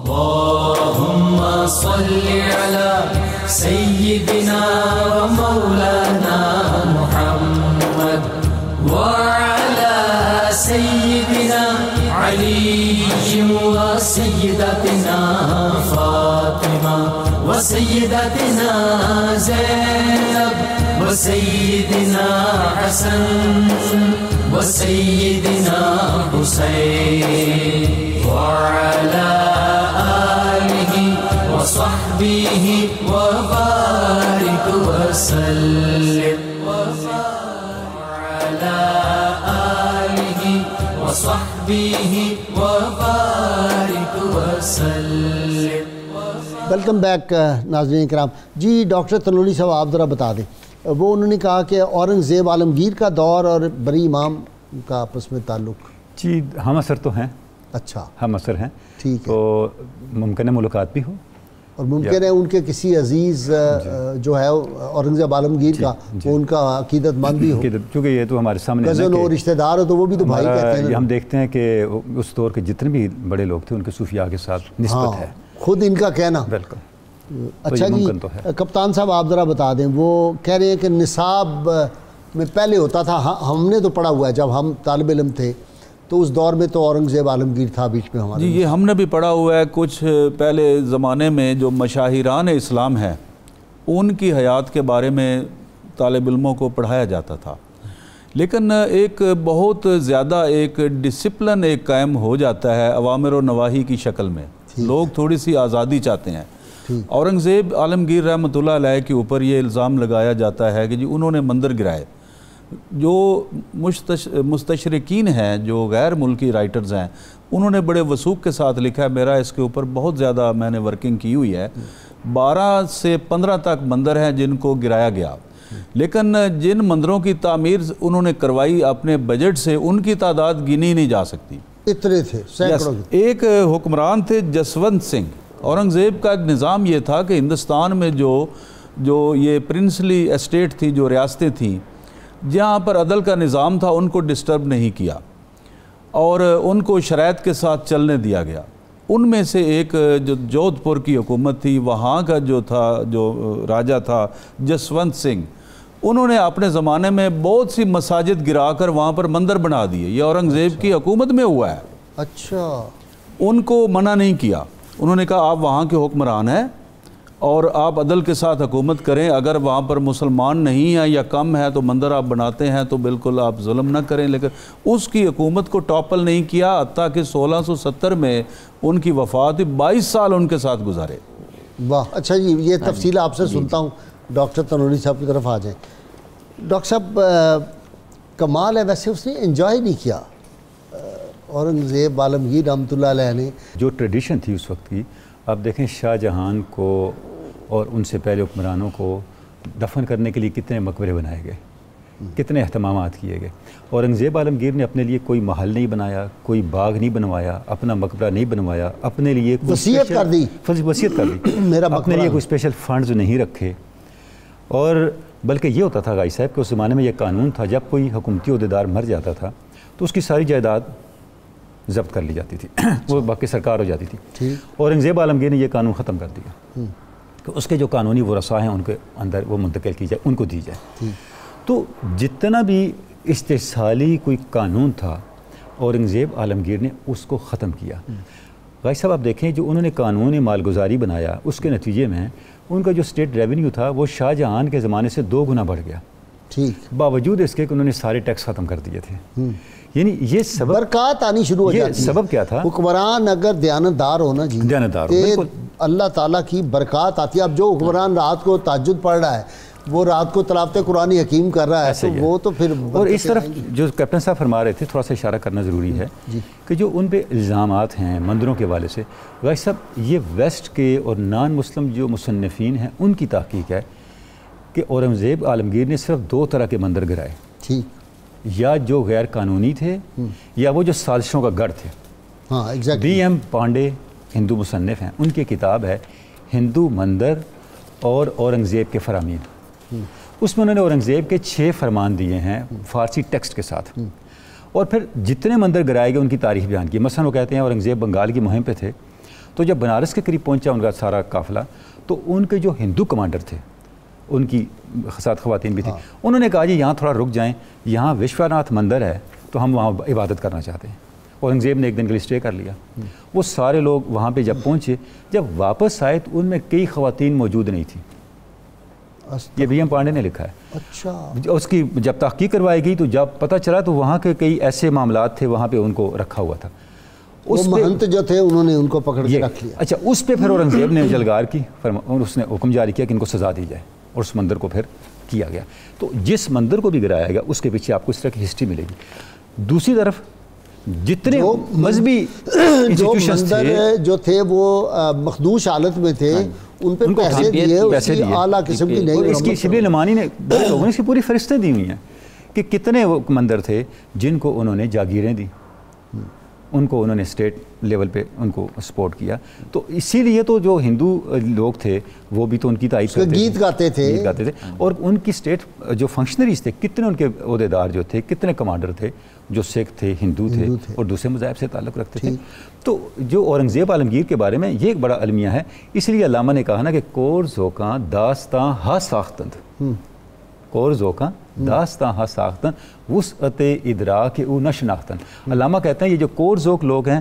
اللهم صل على سيدنا ومولانا محمد وعلى سيدنا علي وسيدتنا فاطمة وسيدتنا زينب وسيدنا حسن وسيدنا حسين وعلى آله وصحبه وبارك وسلم. وعلى آله وصحبه وبارك وسلم. ویلکم بیک ناظرین کرام. جی ڈاکٹر تنولی صاحب آپ ذرا بتا دیں, وہ انہوں نے کہا کہ اورنگزیب عالمگیر کا دور اور بری امام کا آپس میں تعلق. جی ہم اثر تو ہیں. اچھا, ہم اثر ہیں. ٹھیک ہے. تو ممکن ہے ملاقات بھی ہو, اور ممکن ہے ان کے کسی عزیز جو ہے اورنگزیب عالمگیر کا وہ ان کا عقیدت مند بھی ہو, کیونکہ یہ تو ہمارے سامنے کزن ہو, رشتہ دار ہو, تو وہ بھی تو بھائی کہتے ہیں. ہم دیکھتے ہیں کہ اس دور کے جتنے بھی بڑے لوگ تھے ان کے صوفیاء کے ساتھ نسبت ہے. خود ان کا کہنا. بالکل. اچھا جی کپتان صاحب آپ ذرا بتا دیں, وہ کہہ رہے ہیں کہ نصاب میں پہلے ہوتا تھا, ہم نے تو پڑھا ہوا ہے جب ہم طالب علم تھے, تو اس دور میں تو اورنگزیب عالمگیر تھا بیچ میں ہمارے. جی یہ ہم نے بھی پڑھا ہوا ہے. کچھ پہلے زمانے میں جو مشاہیران اسلام ہیں ان کی حیات کے بارے میں طالب علموں کو پڑھایا جاتا تھا, لیکن ایک بہت زیادہ ایک ڈسپلن ایک قائم ہو جاتا ہے اوامر و نواہی کی شکل میں. لوگ تھوڑی سی آزادی چاہتے ہیں. اورنگزیب عالمگیر رحمۃ اللہ علیہ کے اوپر یہ الزام لگایا جاتا ہے کہ جی انہوں نے مندر گرائے. جو مستشرقین ہیں, جو غیر ملکی رائٹرز ہیں, انہوں نے بڑے وثوق کے ساتھ لکھا ہے. میرا اس کے اوپر بہت زیادہ میں نے ورکنگ کی ہوئی ہے. 12 سے 15 تک مندر ہیں جن کو گرایا گیا, لیکن جن مندروں کی تعمیر انہوں نے کروائی اپنے بجٹ سے, ان کی تعداد گنی نہیں جا سکتی. اتنے تھے سینکڑوں. ایک حکمران تھے جسونت سنگھ. اورنگزیب کا نظام یہ تھا کہ ہندوستان میں جو یہ پرنسلی اسٹیٹ تھی, جو ریاستیں تھیں, جہاں پر عدل کا نظام تھا ان کو ڈسٹرب نہیں کیا اور ان کو شرائط کے ساتھ چلنے دیا گیا. ان میں سے ایک جو جودھ پور کی حکومت تھی, وہاں کا جو تھا, جو راجہ تھا جسونت سنگھ, انہوں نے اپنے زمانے میں بہت سی مساجد گرا کر وہاں پر مندر بنا دیے. یہ اورنگزیب کی حکومت میں ہوا ہے. اچھا. ان کو منع نہیں کیا. انہوں نے کہا آپ وہاں کے حکمران ہیں اور آپ عدل کے ساتھ حکومت کریں. اگر وہاں پر مسلمان نہیں ہیں یا کم ہے تو مندر آپ بناتے ہیں تو بالکل آپ ظلم نہ کریں. لیکن اس کی حکومت کو ٹاپل نہیں کیا, حتیٰ کہ 1670 میں ان کی وفات 22 سال ان کے ساتھ گزارے. واہ. اچھا جی یہ تفصیل آپ سے سنتا ہوں. ڈاکٹر تنولی صاحب کی طرف آ جائیں. ڈاکٹر صاحب کمال ہے, ویسے اس نے انجوائے نہیں کیا اورنگزیب عالمگیر رحمۃ اللہ علیہ نے جو ٹریڈیشن تھی اس وقت کی، اب دیکھیں شاہ جہان کو اور ان سے پہلے حکمرانوں کو دفن کرنے کے لیے کتنے مقبرے بنائے گئے، کتنے اہتمامات کیے گئے۔ اورنگزیب عالمگیر نے اپنے لیے کوئی محل نہیں بنایا، کوئی باغ نہیں بنوایا، اپنا مقبرہ نہیں بنوایا، اپنے لیے وصیت کر دی، اپنے لیے کوئی اسپیشل فنڈز نہیں رکھے۔ اور بلکہ یہ ہوتا تھا غازی صاحب کہ اس زمانے میں یہ قانون تھا، جب کوئی حکومتی عہدیدار مر جاتا تھا تو اس کی ساری جائیداد ضبط کر لی جاتی تھی، وہ باقی سرکار ہو جاتی تھی۔ اورنگزیب عالمگیر نے یہ قانون ختم کر دیا کہ اس کے جو قانونی ورثاء ہیں ان کے اندر وہ منتقل کی جائے، ان کو دی جائے۔ تو جتنا بھی استحصالی کوئی قانون تھا اورنگزیب عالمگیر نے اس کو ختم کیا۔ غازی صاحب آپ دیکھیں جو انہوں نے قانون مالگزاری بنایا، اس کے نتیجے میں ان کا جو اسٹیٹ ریونیو تھا وہ شاہ جہان کے زمانے سے 2 گنا بڑھ گیا، باوجود اس کے کہ انہوں نے سارے ٹیکس ختم کر دیے تھے۔ یعنی یہ سبب برکات آنی شروع ہو جاتی ہے۔ سبب کیا تھا؟ حکمران اگر دیانتدار ہونا جی، دیانتدار اللہ تعالیٰ کی برکات آتی ہے۔ اب جو حکمران رات کو تہجد پڑھ رہا ہے، وہ رات کو تلاوت قرآن حکیم کر رہا ہے، تو وہ تو پھر اور اس طرف جو کیپٹن صاحب فرما رہے تھے تھوڑا سا اشارہ کرنا ضروری ہے کہ جو ان پہ الزامات ہیں مندروں کے حوالے سے، غازی صاحب یہ ویسٹ کے اور نان مسلم جو مصنفین ہیں ان کی تحقیق ہے کہ اورنگزیب عالمگیر نے صرف 2 طرح کے مندر گرائے، یا جو غیر قانونی تھے یا وہ جو سازشوں کا گڑھ تھے۔ B.M. پانڈے ہندو مصنف ہیں، ان کی کتاب ہے ہندو مندر اور اورنگزیب کے فرامین۔ اس میں انہوں نے اورنگزیب کے 6 فرمان دیے ہیں فارسی ٹیکسٹ کے ساتھ، اور پھر جتنے مندر گرائے گئے ان کی تاریخ بیان کی۔ مثلا وہ کہتے ہیں اورنگزیب بنگال کی مہم پہ تھے، تو جب بنارس کے قریب پہنچا ان کا سارا قافلہ، تو ان کے جو ہندو کمانڈر تھے، ان کی ساتھ خواتین بھی تھیں، انہوں نے کہا جی یہاں تھوڑا رک جائیں، یہاں وشواناتھ مندر ہے تو ہم وہاں عبادت کرنا چاہتے ہیں۔ اورنگزیب نے 1 دن کے لیے اسٹے کر لیا۔ وہ سارے لوگ وہاں پہ جب پہنچے، جب واپس آئے تو ان میں کئی خواتین موجود نہیں تھیں۔ یہ B.M. پانڈے نے لکھا ہے۔ اچھا، اس کی جب تحقیق کروائی گئی تو جب پتہ چلا تو وہاں کے کئی ایسے معاملات تھے وہاں پہ ان کو رکھا ہوا تھا۔ اس مہنت جو تھے انہوں نے ان کو پکڑ کے رکھ لیا۔ اچھا، اس پہ پھر اورنگزیب نے جلگار کی اور اس نے حکم جاری کیا کہ ان کو سزا دی جائے، اور اس مندر کو پھر کیا گیا۔ تو جس مندر کو بھی گرایا گیا اس کے پیچھے آپ کو اس طرح کی ہسٹری ملے گی۔ دوسری طرف جتنے مذہبی جو تھے وہ مخدوش حالت میں تھے، ان پہ پیسے دیے، اس کی اعلیٰ قسم کی نہیں۔ اس کی شبلی نعمانی نے لوگوں نے اس کی پوری فہرستیں دی ہوئی ہیں کہ کتنے وہ مندر تھے جن کو انہوں نے جاگیریں دی، ان کو انہوں نے اسٹیٹ لیول پہ ان کو سپورٹ کیا۔ تو اسی لیے تو جو ہندو لوگ تھے وہ بھی تو ان کی تعریف کرتے تھے، گیت گاتے تھے، اور ان کی اسٹیٹ جو فنکشنریز تھے، کتنے ان کے عہدیدار جو تھے، کتنے کمانڈر تھے جو سکھ تھے، ہندو تھے اور دوسرے مذاہب سے تعلق رکھتے تھے۔ تو جو اورنگزیب عالمگیر کے بارے میں یہ ایک بڑا المیہ ہے، اس لیے علامہ نے کہا نا کہ کور زوکاں داستاں ہا ساختند، کور زوکاں داستاں ہا ساختن وسعت ادراک او نہ شناختن۔ علامہ کہتے ہیں یہ جو کور ذوق لوگ ہیں،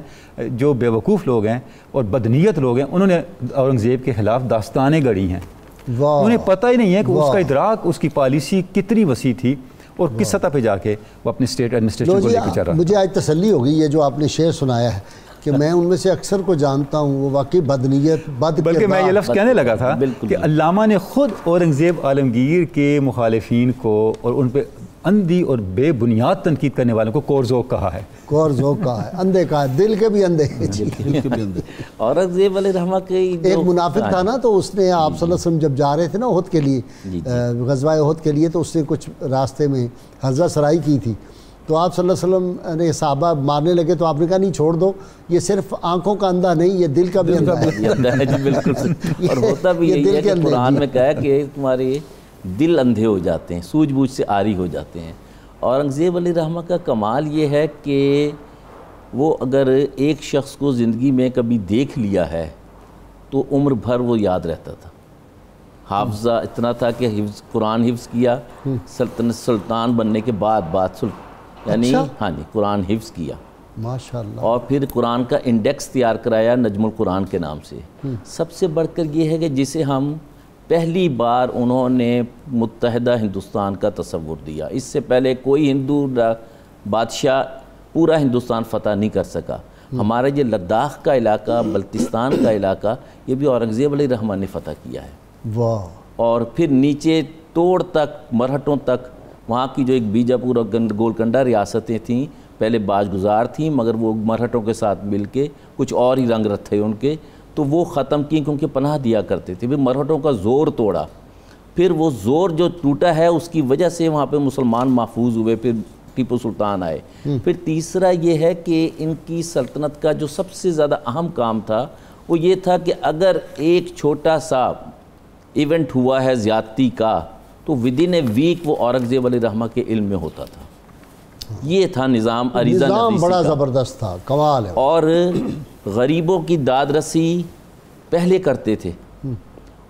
جو بیوقوف لوگ ہیں اور بدنیت لوگ ہیں، انہوں نے اورنگزیب کے خلاف داستانیں گڑھی ہیں، انہیں پتہ ہی نہیں ہے کہ اس کا ادراک، اس کی پالیسی کتنی وسیع تھی اور کس سطح پہ جا کے وہ اپنے اسٹیٹ ایڈمنسٹریشن کو لے کے چل رہا ہے۔ مجھے آج تسلی ہو گئی یہ جو آپ نے شعر سنایا ہے کہ میں ان میں سے اکثر کو جانتا ہوں، وہ واقعی بدنیت بلکہ میں یہ لفظ کہنے لگا تھا کہ علامہ نے خود اورنگزیب عالمگیر کے مخالفین کو اور ان پہ اندھی اور بے بنیاد تنقید کرنے والوں کو کور ذوق کہا ہے، کور ذوق کہا ہے، اندھے کہا ہے، دل کے بھی اندھے۔ اورنگزیب علیہ رحمہ کے ایک منافق تھا نا، تو اس نے آپ صلی اللہ علیہ وسلم جب جا رہے تھے نا احد کے لیے، غزوہ احد کے لیے، تو اس نے کچھ راستے میں حضرہ سرائی کی تھی، تو آپ صلی اللہ علیہ وسلم نے صحابہ مارنے لگے تو آپ نے کہا نہیں چھوڑ دو، یہ صرف آنکھوں کا اندھا نہیں، یہ دل کا بھی اندھا ہے۔ جی بالکل، اور ہوتا بھی یہی ہے کہ قرآن میں کہا کہ تمہارے دل اندھے ہو جاتے ہیں، سوجھ بوجھ سے عاری ہو جاتے ہیں۔ اورنگزیب علیہ رحمہ کا کمال یہ ہے کہ وہ اگر ایک شخص کو زندگی میں کبھی دیکھ لیا ہے تو عمر بھر وہ یاد رہتا تھا۔ حافظہ اتنا تھا کہ قرآن حفظ کیا سلطان بننے کے بعد یعنی ہاں جی قرآن حفظ کیا ماشاءاللہ، اور پھر قرآن کا انڈیکس تیار کرایا نجم القرآن کے نام سے۔ سب سے بڑھ کر یہ ہے کہ جسے ہم پہلی بار انہوں نے متحدہ ہندوستان کا تصور دیا، اس سے پہلے کوئی ہندو بادشاہ پورا ہندوستان فتح نہیں کر سکا۔ ہمارا یہ لداخ کا علاقہ، بلتستان کا علاقہ، یہ بھی اورنگزیب علیہ رحمہ نے فتح کیا ہے۔ واہ! اور پھر نیچے توڑ تک، مرہٹوں تک، وہاں کی جو ایک بیجاپور اور گولکنڈہ ریاستیں تھیں پہلے باج گزار تھیں مگر وہ مرہٹوں کے ساتھ مل کے کچھ اور ہی رنگ رتھے ان کے، تو وہ ختم کی کیونکہ پناہ دیا کرتے تھے، پھر مرہٹوں کا زور توڑا، پھر وہ زور جو ٹوٹا ہے اس کی وجہ سے وہاں پہ مسلمان محفوظ ہوئے، پھر ٹیپو سلطان آئے۔ پھر تیسرا یہ ہے کہ ان کی سلطنت کا جو سب سے زیادہ اہم کام تھا وہ یہ تھا کہ اگر ایک چھوٹا سا ایونٹ ہوا ہے زیادتی کا تو ودن اے ویک وہ اورنگزیب علیہ الرحمہ کے علم میں ہوتا تھا۔ یہ تھا نظام عریضہ نویسی بڑا کا، زبردست تھا، کمال ہے۔ اور غریبوں کی داد رسی پہلے کرتے تھے،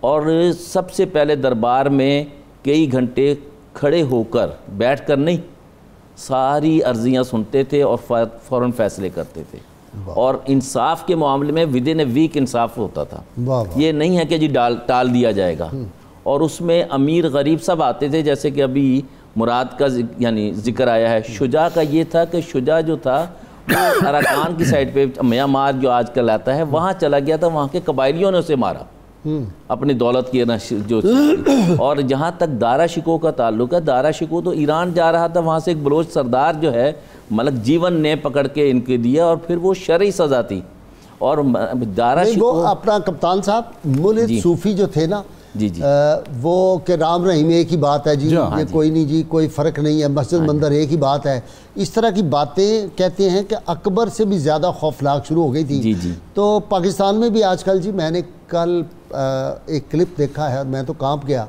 اور سب سے پہلے دربار میں کئی گھنٹے کھڑے ہو کر، بیٹھ کر نہیں، ساری عرضیاں سنتے تھے اور فوراً فیصلے کرتے تھے، اور انصاف کے معاملے میں ودن اے ویک انصاف ہوتا تھا۔ یہ نہیں ہے کہ جی ٹال دیا جائے گا، اور اس میں امیر غریب سب آتے تھے، جیسے کہ ابھی مراد کا یعنی ذکر آیا ہے۔ شجاع کا یہ تھا کہ شجاع جو تھا وہ اراکان کی سائڈ پہ، میانمار جو آج کل آتا ہے، وہاں چلا گیا تھا، وہاں کے قبائلیوں نے اسے مارا اپنی دولت کی جو، اور جہاں تک دارا شکوہ کا تعلق ہے، دارا شکوہ تو ایران جا رہا تھا، وہاں سے ایک بلوچ سردار جو ہے ملک جیون نے پکڑ کے ان کے دیا، اور پھر وہ شرعی سزا تھی۔ اور دارا شکوہ اپنا کپتان صاحب مولد صوفی جو تھے نا، جی جی وہ کہ رام رحیم ایک ہی بات ہے جی، یہ کوئی نہیں جی، کوئی فرق نہیں ہے، مسجد مندر ایک ہی بات ہے، اس طرح کی باتیں کہتے ہیں کہ اکبر سے بھی زیادہ خوفناک شروع ہو گئی تھی۔ تو پاکستان میں بھی آج کل جی، میں نے کل ایک کلپ دیکھا ہے اور میں تو کانپ گیا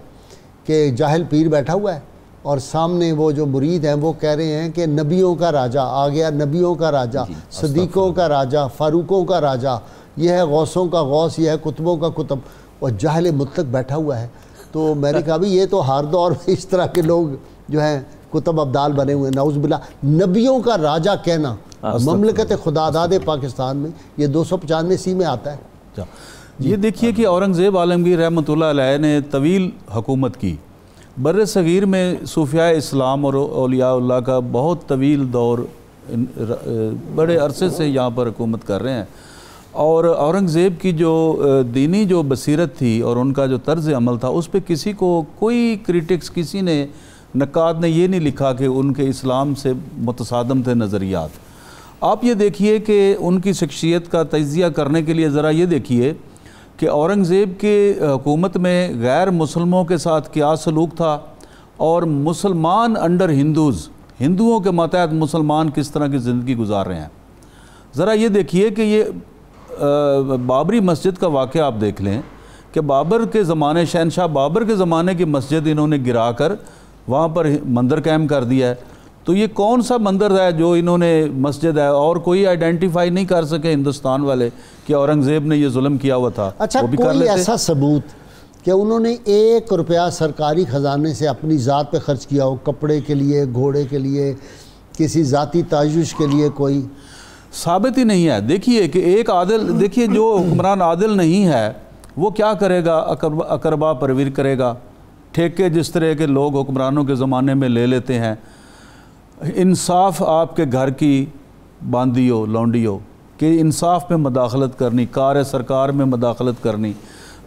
کہ جاہل پیر بیٹھا ہوا ہے اور سامنے وہ جو مرید ہیں وہ کہہ رہے ہیں کہ نبیوں کا راجہ آ گیا، نبیوں کا راجہ، صدیقوں کا راجہ، فاروقوں کا راجہ، یہ ہے غوثوں کا غوث، یہ ہے کتبوں کا کتب، اور جاہل مطلق بیٹھا ہوا ہے۔ تو میں نے کہا بھی یہ تو ہر دور میں اس طرح کے لوگ جو ہیں کتب ابدال بنے ہوئے، نعوذ باللہ۔ نبیوں کا راجہ کہنا مملکت خداداد پاکستان میں یہ 295 میں آتا ہے۔ یہ دیکھیے کہ اورنگزیب عالمگیر رحمۃ اللہ علیہ نے طویل حکومت کی، بر صغیر میں صوفیاء اسلام اور اولیاء اللہ کا بہت طویل دور بڑے عرصے سے یہاں پر حکومت کر رہے ہیں، اور اورنگزیب کی جو دینی جو بصیرت تھی اور ان کا جو طرز عمل تھا اس پہ کسی کو کوئی کریٹکس، کسی نے نقاد نے یہ نہیں لکھا کہ ان کے اسلام سے متصادم تھے نظریات۔ آپ یہ دیکھیے کہ ان کی شخصیت کا تجزیہ کرنے کے لیے ذرا یہ دیکھیے کہ اورنگزیب کے حکومت میں غیر مسلموں کے ساتھ کیا سلوک تھا، اور مسلمان انڈر ہندوز، ہندوؤں کے ماتحت مسلمان کس طرح کی زندگی گزار رہے ہیں۔ ذرا یہ دیکھیے کہ یہ بابری مسجد کا واقعہ آپ دیکھ لیں کہ بابر کے زمانے، شہنشاہ بابر کے زمانے کی مسجد انہوں نے گرا کر وہاں پر مندر قائم کر دیا ہے۔ تو یہ کون سا مندر ہے جو انہوں نے مسجد ہے، اور کوئی آئیڈینٹیفائی نہیں کر سکے ہندوستان والے کہ اورنگزیب نے یہ ظلم کیا ہوا تھا۔ اچھا، کوئی ایسا ثبوت کہ انہوں نے 1 روپیہ سرکاری خزانے سے اپنی ذات پہ خرچ کیا ہو، کپڑے کے لیے، گھوڑے کے لیے، کسی ذاتی تعیش کے لیے؟ کوئی ثابت ہی نہیں ہے۔ دیکھیے کہ ایک عادل، دیکھیے جو حکمران عادل نہیں ہے وہ کیا کرے گا؟ اقربا پرویر کرے گا، ٹھیکے جس طرح کے لوگ حکمرانوں کے زمانے میں لے لیتے ہیں۔ انصاف آپ کے گھر کی باندھی ہو، لونڈی ہو، کہ انصاف میں مداخلت کرنی، کار سرکار میں مداخلت کرنی،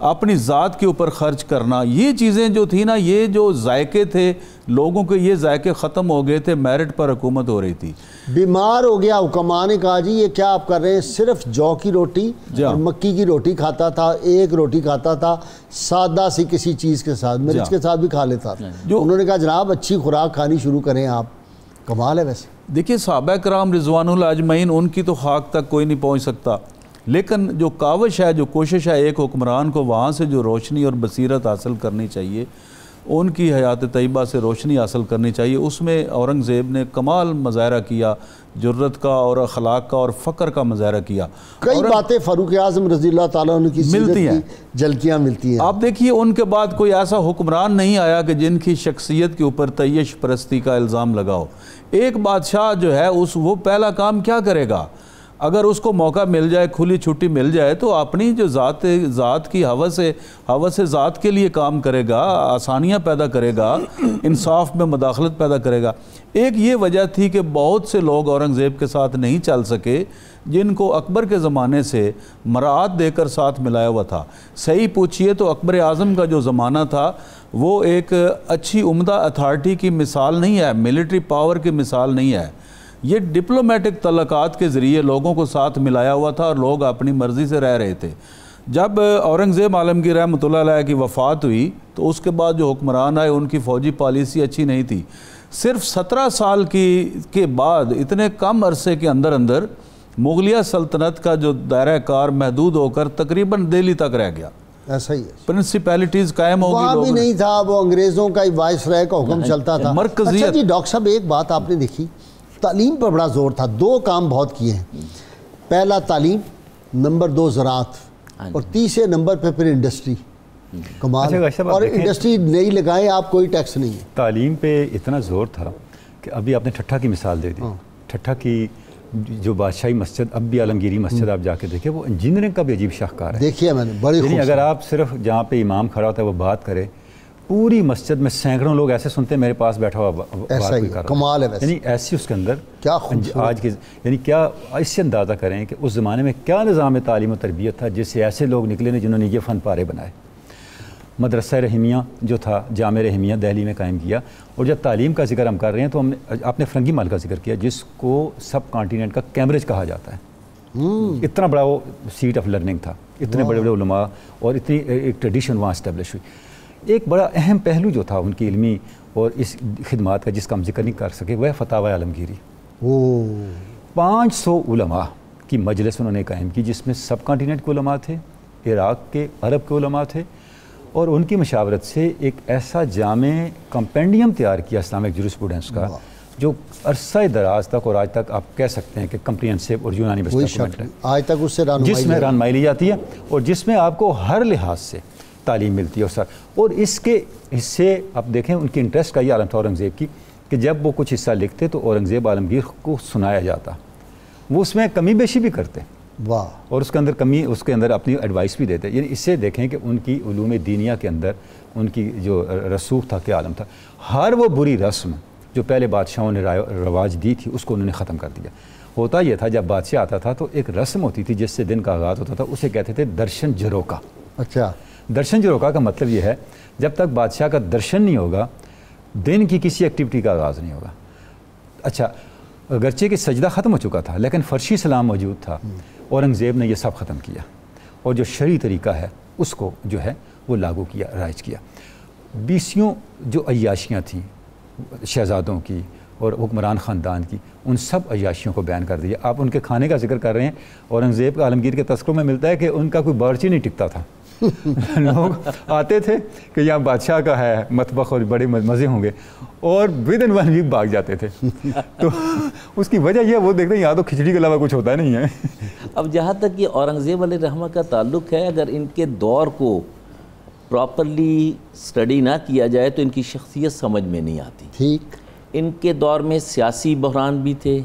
اپنی ذات کے اوپر خرچ کرنا، یہ چیزیں جو تھی نا، یہ جو ذائقے تھے لوگوں کے، یہ ذائقے ختم ہو گئے تھے، میرٹ پر حکومت ہو رہی تھی۔ بیمار ہو گیا، حکماں نے کہا جی یہ کیا آپ کر رہے ہیں، صرف جو کی روٹی اور مکی کی روٹی کھاتا تھا، ایک روٹی کھاتا تھا سادہ سی کسی چیز کے ساتھ، مرچ کے ساتھ بھی کھا لیتا تھا۔ انہوں نے کہا جناب اچھی خوراک کھانی شروع کریں آپ۔ کمال ہے ویسے۔ دیکھیے صحابہ کرام رضوان اللہ اجمعین، ان کی تو خاک تک کوئی نہیں پہنچ سکتا، لیکن جو کاوش ہے، جو کوشش ہے ایک حکمران کو وہاں سے جو روشنی اور بصیرت حاصل کرنی چاہیے، ان کی حیات طیبہ سے روشنی حاصل کرنی چاہیے، اس میں اورنگزیب نے کمال مظاہرہ کیا، جرت کا اور اخلاق کا اور فقر کا مظاہرہ کیا۔ کئی باتیں فاروق اعظم رضی اللہ تعالیٰ عنہ کی ملتی ہیں، جھلکیاں ملتی ہیں۔ آپ دیکھیے ان کے بعد کوئی ایسا حکمران نہیں آیا کہ جن کی شخصیت کے اوپر تعیش پرستی کا الزام لگاؤ۔ ایک بادشاہ جو ہے وہ پہلا کام کیا کرے گا؟ اگر اس کو موقع مل جائے، کھلی چھٹی مل جائے، تو اپنی جو ذات کی حوث ذات کے لیے کام کرے گا، آسانیاں پیدا کرے گا، انصاف میں مداخلت پیدا کرے گا۔ ایک یہ وجہ تھی کہ بہت سے لوگ اورنگزیب کے ساتھ نہیں چل سکے، جن کو اکبر کے زمانے سے مراعات دے کر ساتھ ملایا ہوا تھا۔ صحیح پوچھئے تو اکبر اعظم کا جو زمانہ تھا وہ ایک اچھی عمدہ اتھارٹی کی مثال نہیں ہے، ملٹری پاور کی مثال نہیں ہے۔ یہ ڈپلومیٹک تعلقات کے ذریعے لوگوں کو ساتھ ملایا ہوا تھا اور لوگ اپنی مرضی سے رہ رہے تھے. جب اورنگزیب عالمگیر رحمۃ اللہ علیہ کی وفات ہوئی تو اس کے بعد جو حکمران آئے ان کی فوجی پالیسی اچھی نہیں تھی. صرف 17 سال کے بعد اتنے کم عرصے کے اندر مغلیہ سلطنت کا جو دائرہ کار محدود ہو کر تقریباً دہلی تک رہ گیا. ایسا ہی ہے. پرنسپیلٹیز قائم ہوگی. وہاں بھی نہیں تھا، وہ انگریزوں کا وائس رائے کا حکم چلتا تھا. مرکزیت. اچھا جی ڈاکٹر صاحب ایک بات آپ نے دیکھی، تعلیم پر بڑا زور تھا. 2 کام بہت کیے ہیں. پہلا تعلیم، نمبر 2 زراعت، اور تیسرے نمبر پہ پھر انڈسٹری. کمال. اور انڈسٹری نہیں لگائیں آپ، کوئی ٹیکس نہیں ہے. تعلیم پہ اتنا زور تھا کہ ابھی آپ نے ٹھٹھا کی مثال دے دی. ٹھٹھا کی جو بادشاہی مسجد اب بھی عالمگیری مسجد آپ جا کے دیکھیں، وہ انجینئرنگ کا بھی عجیب شاہکار ہے. دیکھیے میں نے بڑی یعنی اگر آپ صرف جہاں پہ امام کھڑا ہوتا ہے وہ بات کرے، پوری مسجد میں سینکڑوں لوگ ایسے سنتے ہیں میرے پاس بیٹھا ہوا بات کوئی کر رہا ہے. کمال ہے ویسے. یعنی ایسی اس کے اندر کیا آج کے یعنی کیا اس سے اندازہ کریں کہ اس زمانے میں کیا نظام تعلیم و تربیت تھا جس سے ایسے لوگ نکلے نے جنہوں نے یہ فن پارے بنائے. مدرسہ رحیمیہ جو تھا، جامع رحیمیہ دہلی میں قائم کیا. اور جب تعلیم کا ذکر ہم کر رہے ہیں تو ہم نے آپ نے فرنگی مال کا ذکر کیا جس کو سب کانٹیننٹ کا کیمبرج کہا جاتا ہے. اتنا بڑا وہ سیٹ آف لرننگ تھا، اتنے بڑے بڑے علماء اور اتنی ایک ٹریڈیشن وہاں اسٹیبلش ہوئی. ایک بڑا اہم پہلو جو تھا ان کی علمی اور اس خدمات کا جس کا ہم ذکر نہیں کر سکے وہ ہے فتاوی عالمگیری. 500 علماء کی مجلس انہوں نے قائم کی جس میں سب کانٹیننٹ کے علماء تھے، عراق کے، عرب کے علماء تھے، اور ان کی مشاورت سے ایک ایسا جامع کمپینڈیم تیار کیا اسلامک جورسپروڈنس کا جو عرصہ دراز تک اور آج تک آپ کہہ سکتے ہیں کہ کمپریہنسو اور یونانی ہے. آج تک اس سے جس میں رہنمائی لی جاتی ہے اور جس میں آپ کو ہر لحاظ سے تعلیم ملتی ہے. اور اس کے حصے آپ دیکھیں ان کی انٹرسٹ کا یہ عالم تھا اورنگزیب کی کہ جب وہ کچھ حصہ لکھتے تو اورنگزیب عالمگیر کو سنایا جاتا. وہ اس میں کمی بیشی بھی کرتے اور اس کے اندر اپنی ایڈوائس بھی دیتے. یعنی اس سے دیکھیں کہ ان کی علوم دینیہ کے اندر ان کی جو رسوخ تھا کیا عالم تھا. ہر وہ بری رسم جو پہلے بادشاہوں نے رواج دی تھی اس کو انہوں نے ختم کر دیا. ہوتا یہ تھا جب بادشاہ آتا تھا تو ایک رسم ہوتی تھی جس سے دن کا آغاز ہوتا تھا، اسے کہتے تھے درشن جروکا. اچھا، درشن جروکا کا مطلب یہ ہے جب تک بادشاہ کا درشن نہیں ہوگا دن کی کسی ایکٹیویٹی کا آغاز نہیں ہوگا. اچھا، اگرچہ کہ سجدہ ختم ہو چکا تھا لیکن فرشی سلام موجود تھا. اورنگزیب نے یہ سب ختم کیا اور جو شرعی طریقہ ہے اس کو جو ہے وہ لاگو کیا، رائج کیا. 20 جو عیاشیاں تھیں شہزادوں کی اور حکمران خاندان کی، ان سب عیاشیوں کو بیان کر دیا. آپ ان کے کھانے کا ذکر کر رہے ہیں، اورنگزیب عالمگیر کے تذکروں میں ملتا ہے کہ ان کا کوئی باورچی نہیں ٹکتا تھا. لوگ آتے تھے کہ یہاں بادشاہ کا ہے مطبخ اور بڑے مزے ہوں گے اور ودن 1 ویک بھاگ جاتے تھے. تو اس کی وجہ یہ وہ دیکھتے ہیں یہاں تو کھچڑی کے علاوہ کچھ ہوتا نہیں ہے. اب جہاں تک یہ اورنگزیب علیہ الرحمہ کا تعلق ہے، اگر ان کے دور کو پراپرلی اسٹڈی نہ کیا جائے تو ان کی شخصیت سمجھ میں نہیں آتی. ٹھیک. ان کے دور میں سیاسی بحران بھی تھے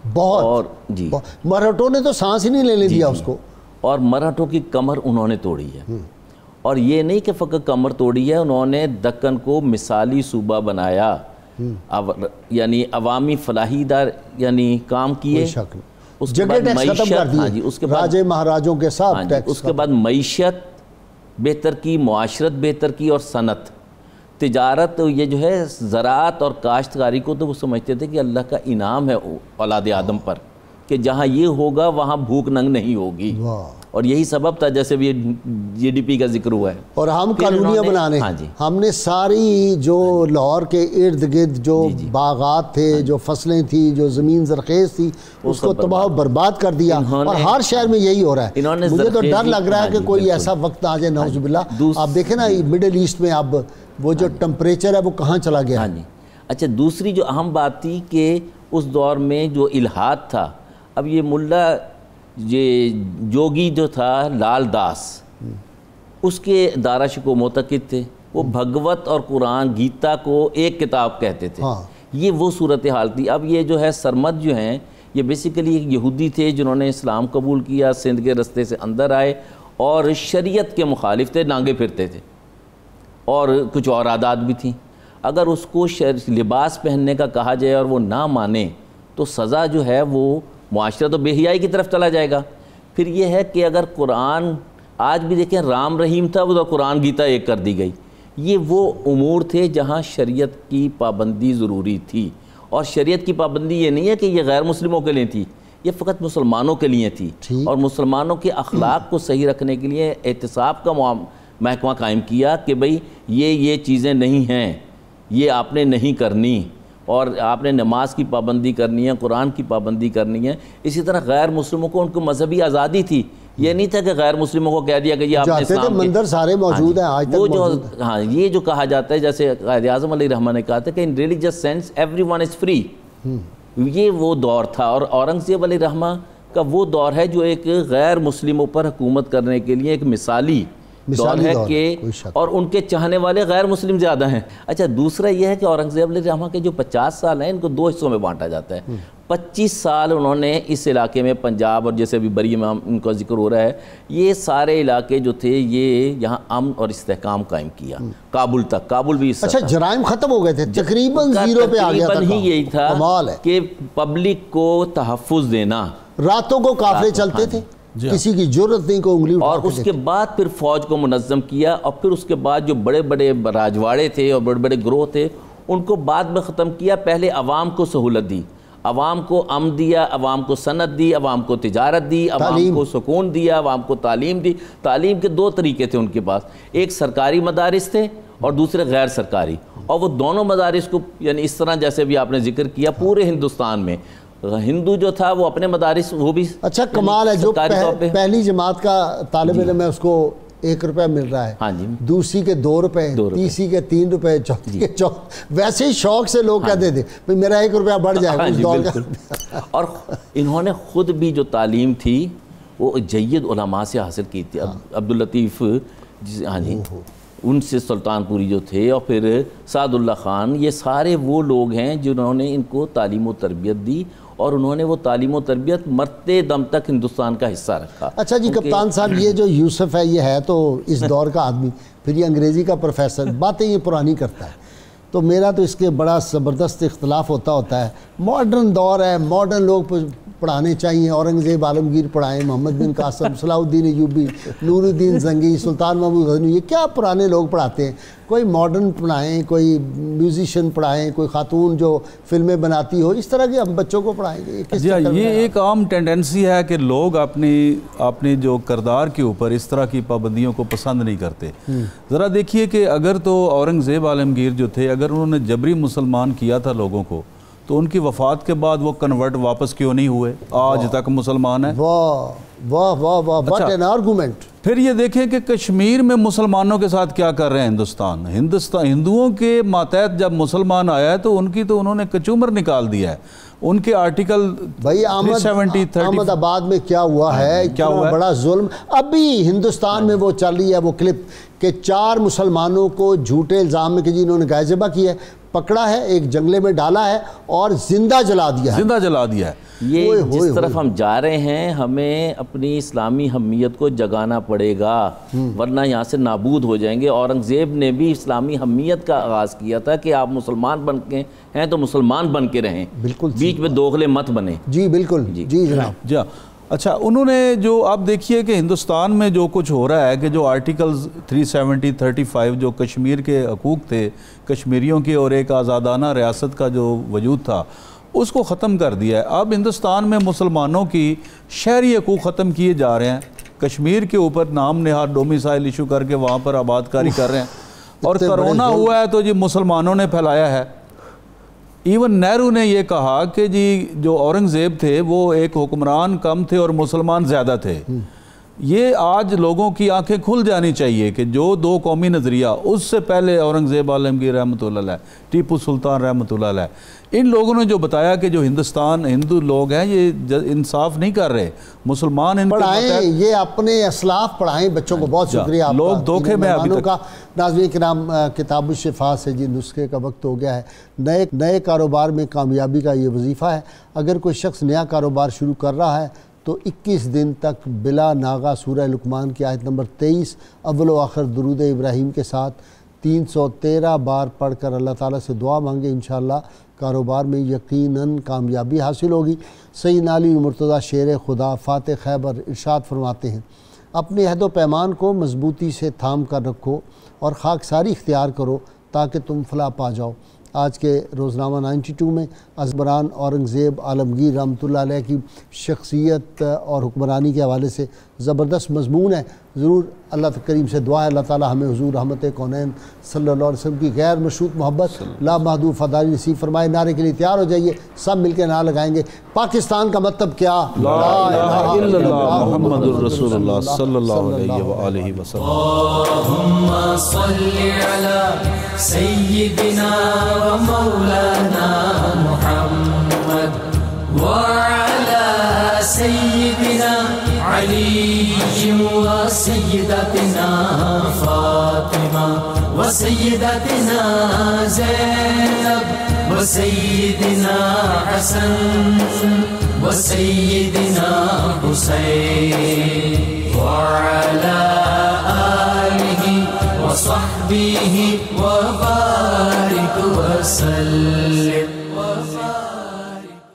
بہت، اور جی مراٹھوں نے تو سانس ہی نہیں لینے دیا اس کو، اور مراٹھوں کی کمر انہوں نے توڑی ہے. اور یہ نہیں کہ فقط کمر توڑی ہے، انہوں نے دکن کو مثالی صوبہ بنایا، یعنی عوامی فلاحی دار یعنی کام کیے. اس کے بعد معیشت، اس کے بعد راجے مہاراجوں کے ساتھ ٹیکس، اس کے بعد معیشت بہتر کی، معاشرت بہتر کی، اور صنعت تجارت. یہ جو ہے زراعت اور کاشتکاری کو تو وہ سمجھتے تھے کہ اللہ کا انعام ہے اولاد آدم پر کہ جہاں یہ ہوگا وہاں بھوک ننگ نہیں ہوگی. اور یہی سبب تھا جیسے بھی جی ڈی پی کا ذکر ہوا ہے. اور ہم کالونیاں بنانے، ہم نے ساری جو لاہور کے ارد گرد جو باغات تھے، جو فصلیں تھیں، جو زمین زرخیز تھی، اس کو تباہ و برباد کر دیا. اور ہر شہر میں یہی ہو رہا ہے. مجھے تو ڈر لگ رہا ہے کہ کوئی ایسا وقت آ جائے نعوذ باللہ. آپ دیکھیں نا مڈل ایسٹ میں اب وہ جو ٹمپریچر ہے وہ کہاں چلا گیا. اچھا، دوسری جو اہم بات تھی کہ اس دور میں جو الہاد تھا، اب یہ ملا یہ جوگی جو تھا لال داس، اس کے دارا شکو معتقد تھے. وہ بھگوت اور قرآن گیتا کو ایک کتاب کہتے تھے. یہ وہ صورتحال تھی. اب یہ جو ہے سرمد جو ہیں یہ بیسیکلی ایک یہودی تھے جنہوں نے اسلام قبول کیا، سندھ کے رستے سے اندر آئے اور شریعت کے مخالف تھے، نانگے پھرتے تھے اور کچھ اور عادات بھی تھیں. اگر اس کو لباس پہننے کا کہا جائے اور وہ نہ مانے تو سزا جو ہے وہ معاشرہ تو بے حیائی کی طرف چلا جائے گا. پھر یہ ہے کہ اگر قرآن آج بھی دیکھیں رام رحیم تھا، وہ تو قرآن گیتا ایک کر دی گئی. یہ وہ امور تھے جہاں شریعت کی پابندی ضروری تھی اور شریعت کی پابندی یہ نہیں ہے کہ یہ غیر مسلموں کے لیے تھی، یہ فقط مسلمانوں کے لیے تھی، اور مسلمانوں کے اخلاق کو صحیح رکھنے کے لیے احتساب کا محکمہ قائم کیا کہ بھئی یہ چیزیں نہیں ہیں، یہ آپ نے نہیں کرنی، اور آپ نے نماز کی پابندی کرنی ہے، قرآن کی پابندی کرنی ہے۔ اسی طرح غیر مسلموں کو ان کو مذہبی آزادی تھی، یہ نہیں تھا کہ غیر مسلموں کو کہہ دیا کہ یہ آپ نے اسلام کے مندر سارے موجود ہیں آج تک موجود ہیں۔ ہاں یہ جو کہا جاتا ہے، جیسے قائد اعظم علیہ الرحمہ نے کہا تھا کہ in religious sense every one is free, یہ وہ دور تھا، اور اورنگزیب علیہ الرحمہ کا وہ دور ہے جو ایک غیر مسلموں پر حکومت کرنے کے لیے ایک مثالی دور ہے کہ، اور ان کے چاہنے والے غیر مسلم زیادہ ہیں۔ اچھا دوسرا یہ ہے کہ اورنگزیب علیہ الرحمہ کے جو 50 سال ہیں ان کو 2 حصوں میں بانٹا جاتا ہے۔ 25 سال انہوں نے اس علاقے میں پنجاب اور جیسے ابھی بری میں ان کا ذکر ہو رہا ہے، یہ سارے علاقے جو تھے یہ یہاں امن اور استحکام قائم کیا، کابل تک، کابل بھی اچھا جرائم ختم ہو گئے تھے، تقریباً زیرو پہ آ گیا تھا، تقریباً ہی یہی تھا کہ پبلک کو تحفظ دینا، راتوں کو قافلے چلتے تھے، کسی کی جرت نہیں کو انگلی اٹھا اور اس کے بعد پھر فوج کو منظم کیا، اور پھر اس کے بعد جو بڑے بڑے راجواڑے تھے اور بڑے بڑے گروہ تھے ان کو بعد میں ختم کیا۔ پہلے عوام کو سہولت دی، عوام کو امن دیا، عوام کو صنعت دی، عوام کو تجارت دی، عوام کو سکون دیا، عوام کو تعلیم دی۔ تعلیم کے 2 طریقے تھے ان کے پاس، ایک سرکاری مدارس تھے اور دوسرے غیر سرکاری، اور وہ دونوں مدارس کو یعنی اس طرح جیسے بھی آپ نے ذکر کیا پورے ہندوستان میں ہندو جو تھا وہ اپنے مدارس وہ بھی اچھا کمال ہے، جو پہلی جماعت کا طالب علم ہے اس کو 1 روپے مل رہا ہے، دوسری کے 2 روپے، تیسری کے 3 روپے، چوتھی کے ویسے ہی شوق سے لوگ کہتے تھے میرا 1 روپیہ بڑھ جائے اس دور کا۔ اور انہوں نے خود بھی جو تعلیم تھی وہ جید علماء سے حاصل کی تھی، عبداللطیف ان سے سلطان پوری جو تھے، اور پھر سعد اللہ خان، یہ سارے وہ لوگ ہیں جنہوں نے ان کو تعلیم و تربیت دی، اور انہوں نے وہ تعلیم و تربیت مرتے دم تک ہندوستان کا حصہ رکھا۔ اچھا جی کپتان صاحب، یہ جو یوسف ہے یہ ہے تو اس دور کا آدمی، پھر یہ انگریزی کا پروفیسر، باتیں یہ پرانی کرتا ہے، تو میرا تو اس کے بڑا زبردست اختلاف ہوتا ہے۔ ماڈرن دور ہے، ماڈرن لوگ پڑھانے چاہیے، اورنگزیب عالمگیر پڑھائیں، محمد بن قاسم، صلاح الدین ایوبی، نور الدین زنگی، سلطان محمود غزنوی، یہ کیا پرانے لوگ پڑھاتے ہیں؟ کوئی ماڈرن پڑھائیں، کوئی میوزیشین پڑھائیں، کوئی خاتون جو فلمیں بناتی ہو، اس طرح کے ہم بچوں کو پڑھائیں گے۔ یہ ایک عام ٹینڈنسی ہے کہ لوگ اپنی جو کردار کے اوپر اس طرح کی پابندیوں کو پسند نہیں کرتے۔ ذرا دیکھیے کہ اگر تو اورنگزیب عالمگیر جو تھے، اگر انہوں نے جبری مسلمان کیا تھا لوگوں کو، تو ان کی وفات کے بعد وہ کنورٹ واپس کیوں نہیں ہوئے؟ آج تک مسلمان ہیں۔ واہ واہ واہ واہ، واٹ این آرگومنٹ۔ پھر یہ دیکھیں کہ کشمیر میں مسلمانوں کے ساتھ کیا کر رہے ہیں ہندوؤں کے ماتحت جب مسلمان آیا ہے تو انہوں نے کچومر نکال دیا ہے۔ ان کے آرٹیکل بھائی احمد آباد میں کیا ہوا ہے، کیا بڑا ظلم ابھی ہندوستان میں وہ چل رہی ہے، وہ کلپ کہ 4 مسلمانوں کو جھوٹے الزام میں کہ جی انہوں نے گائے ذبح کی ہے، پکڑا ہے، ایک جنگلے میں ڈالا ہے اور زندہ جلا دیا ہے۔ یہ جس طرف ہم جا رہے ہیں ہمیں اپنی اسلامی حمیت کو جگانا پڑے گا، ورنہ یہاں سے نابود ہو جائیں گے۔ اورنگزیب نے بھی اسلامی حمیت کا آغاز کیا تھا کہ آپ مسلمان بن کے ہیں تو مسلمان بن کے رہیں، بالکل بیچ میں دوغلے مت بنے۔ جی بالکل، جی جناب۔ اچھا انہوں نے جو آپ دیکھیے کہ ہندوستان میں جو کچھ ہو رہا ہے کہ جو آرٹیکلز 370 35 جو کشمیر کے حقوق تھے کشمیریوں کے اور ایک آزادانہ ریاست کا جو وجود تھا اس کو ختم کر دیا ہے۔ اب ہندوستان میں مسلمانوں کی شہری حقوق ختم کیے جا رہے ہیں، کشمیر کے اوپر نام نہاد ڈومیسائل ایشو کر کے وہاں پر آباد کاری کر رہے ہیں، اور کرونا ہوا ہے تو جی مسلمانوں نے پھیلایا ہے۔ ایون نہرو نے یہ کہا کہ جی جو اورنگزیب تھے وہ ایک حکمران کم تھے اور مسلمان زیادہ تھے۔ یہ آج لوگوں کی آنکھیں کھل جانی چاہیے کہ جو 2 قومی نظریہ، اس سے پہلے اورنگزیب عالمگیر رحمۃ اللہ علیہ، ٹیپو سلطان رحمۃ اللہ علیہ، ان لوگوں نے جو بتایا کہ جو ہندو لوگ ہیں یہ انصاف نہیں کر رہے، مسلمان ان پڑھائیں، یہ اپنے اسلاف پڑھائیں بچوں کو۔ بہت شکریہ آپ لوگ دھوکے میں ابھی تک۔ ناظرین کرام، کتاب الشفا سے جی نسخے کا وقت ہو گیا ہے۔ نئے کاروبار میں کامیابی کا یہ وظیفہ ہے۔ اگر کوئی شخص نیا کاروبار شروع کر رہا ہے تو 21 دن تک بلا ناغہ سورہ لقمان کی آیت نمبر 23 اول و آخر درود ابراہیم کے ساتھ 313 بار پڑھ کر اللہ تعالیٰ سے دعا مانگے، انشاءاللہ کاروبار میں یقیناً کامیابی حاصل ہوگی۔ سیدنا علی مرتضیٰ شیر خدا فاتح خیبر ارشاد فرماتے ہیں، اپنے عہد و پیمان کو مضبوطی سے تھام کر رکھو اور خاکساری اختیار کرو تاکہ تم فلاح پا جاؤ۔ آج کے روزنامہ 92 میں ازبران اورنگزیب عالمگیر رحمۃ اللہ علیہ کی شخصیت اور حکمرانی کے حوالے سے زبردست مضمون ہے. ضرور اللہ کریم سے دعا ہے اللہ تعالی ہمیں حضور رحمت کونین صلی اللہ علیہ وسلم کی غیر مشروط محبت لا محدود فداری نصیب فرمائے. نعرے کے لیے تیار ہو جائیے, سب مل کے نعرہ لگائیں گے. پاکستان کا مطلب کیا؟ لا الہ الا اللہ محمد الرسول اللہ صلی اللہ علیہ وآلہ وسلم. اللہم صلی علی سیدنا و مولانا محمد وعلی سیدنا علی و سیدتنا فاطمہ و سیدتنا زینب و سیدنا حسن و سیدنا حسین وعلی آلہ و صحبہ و بارک وسلم.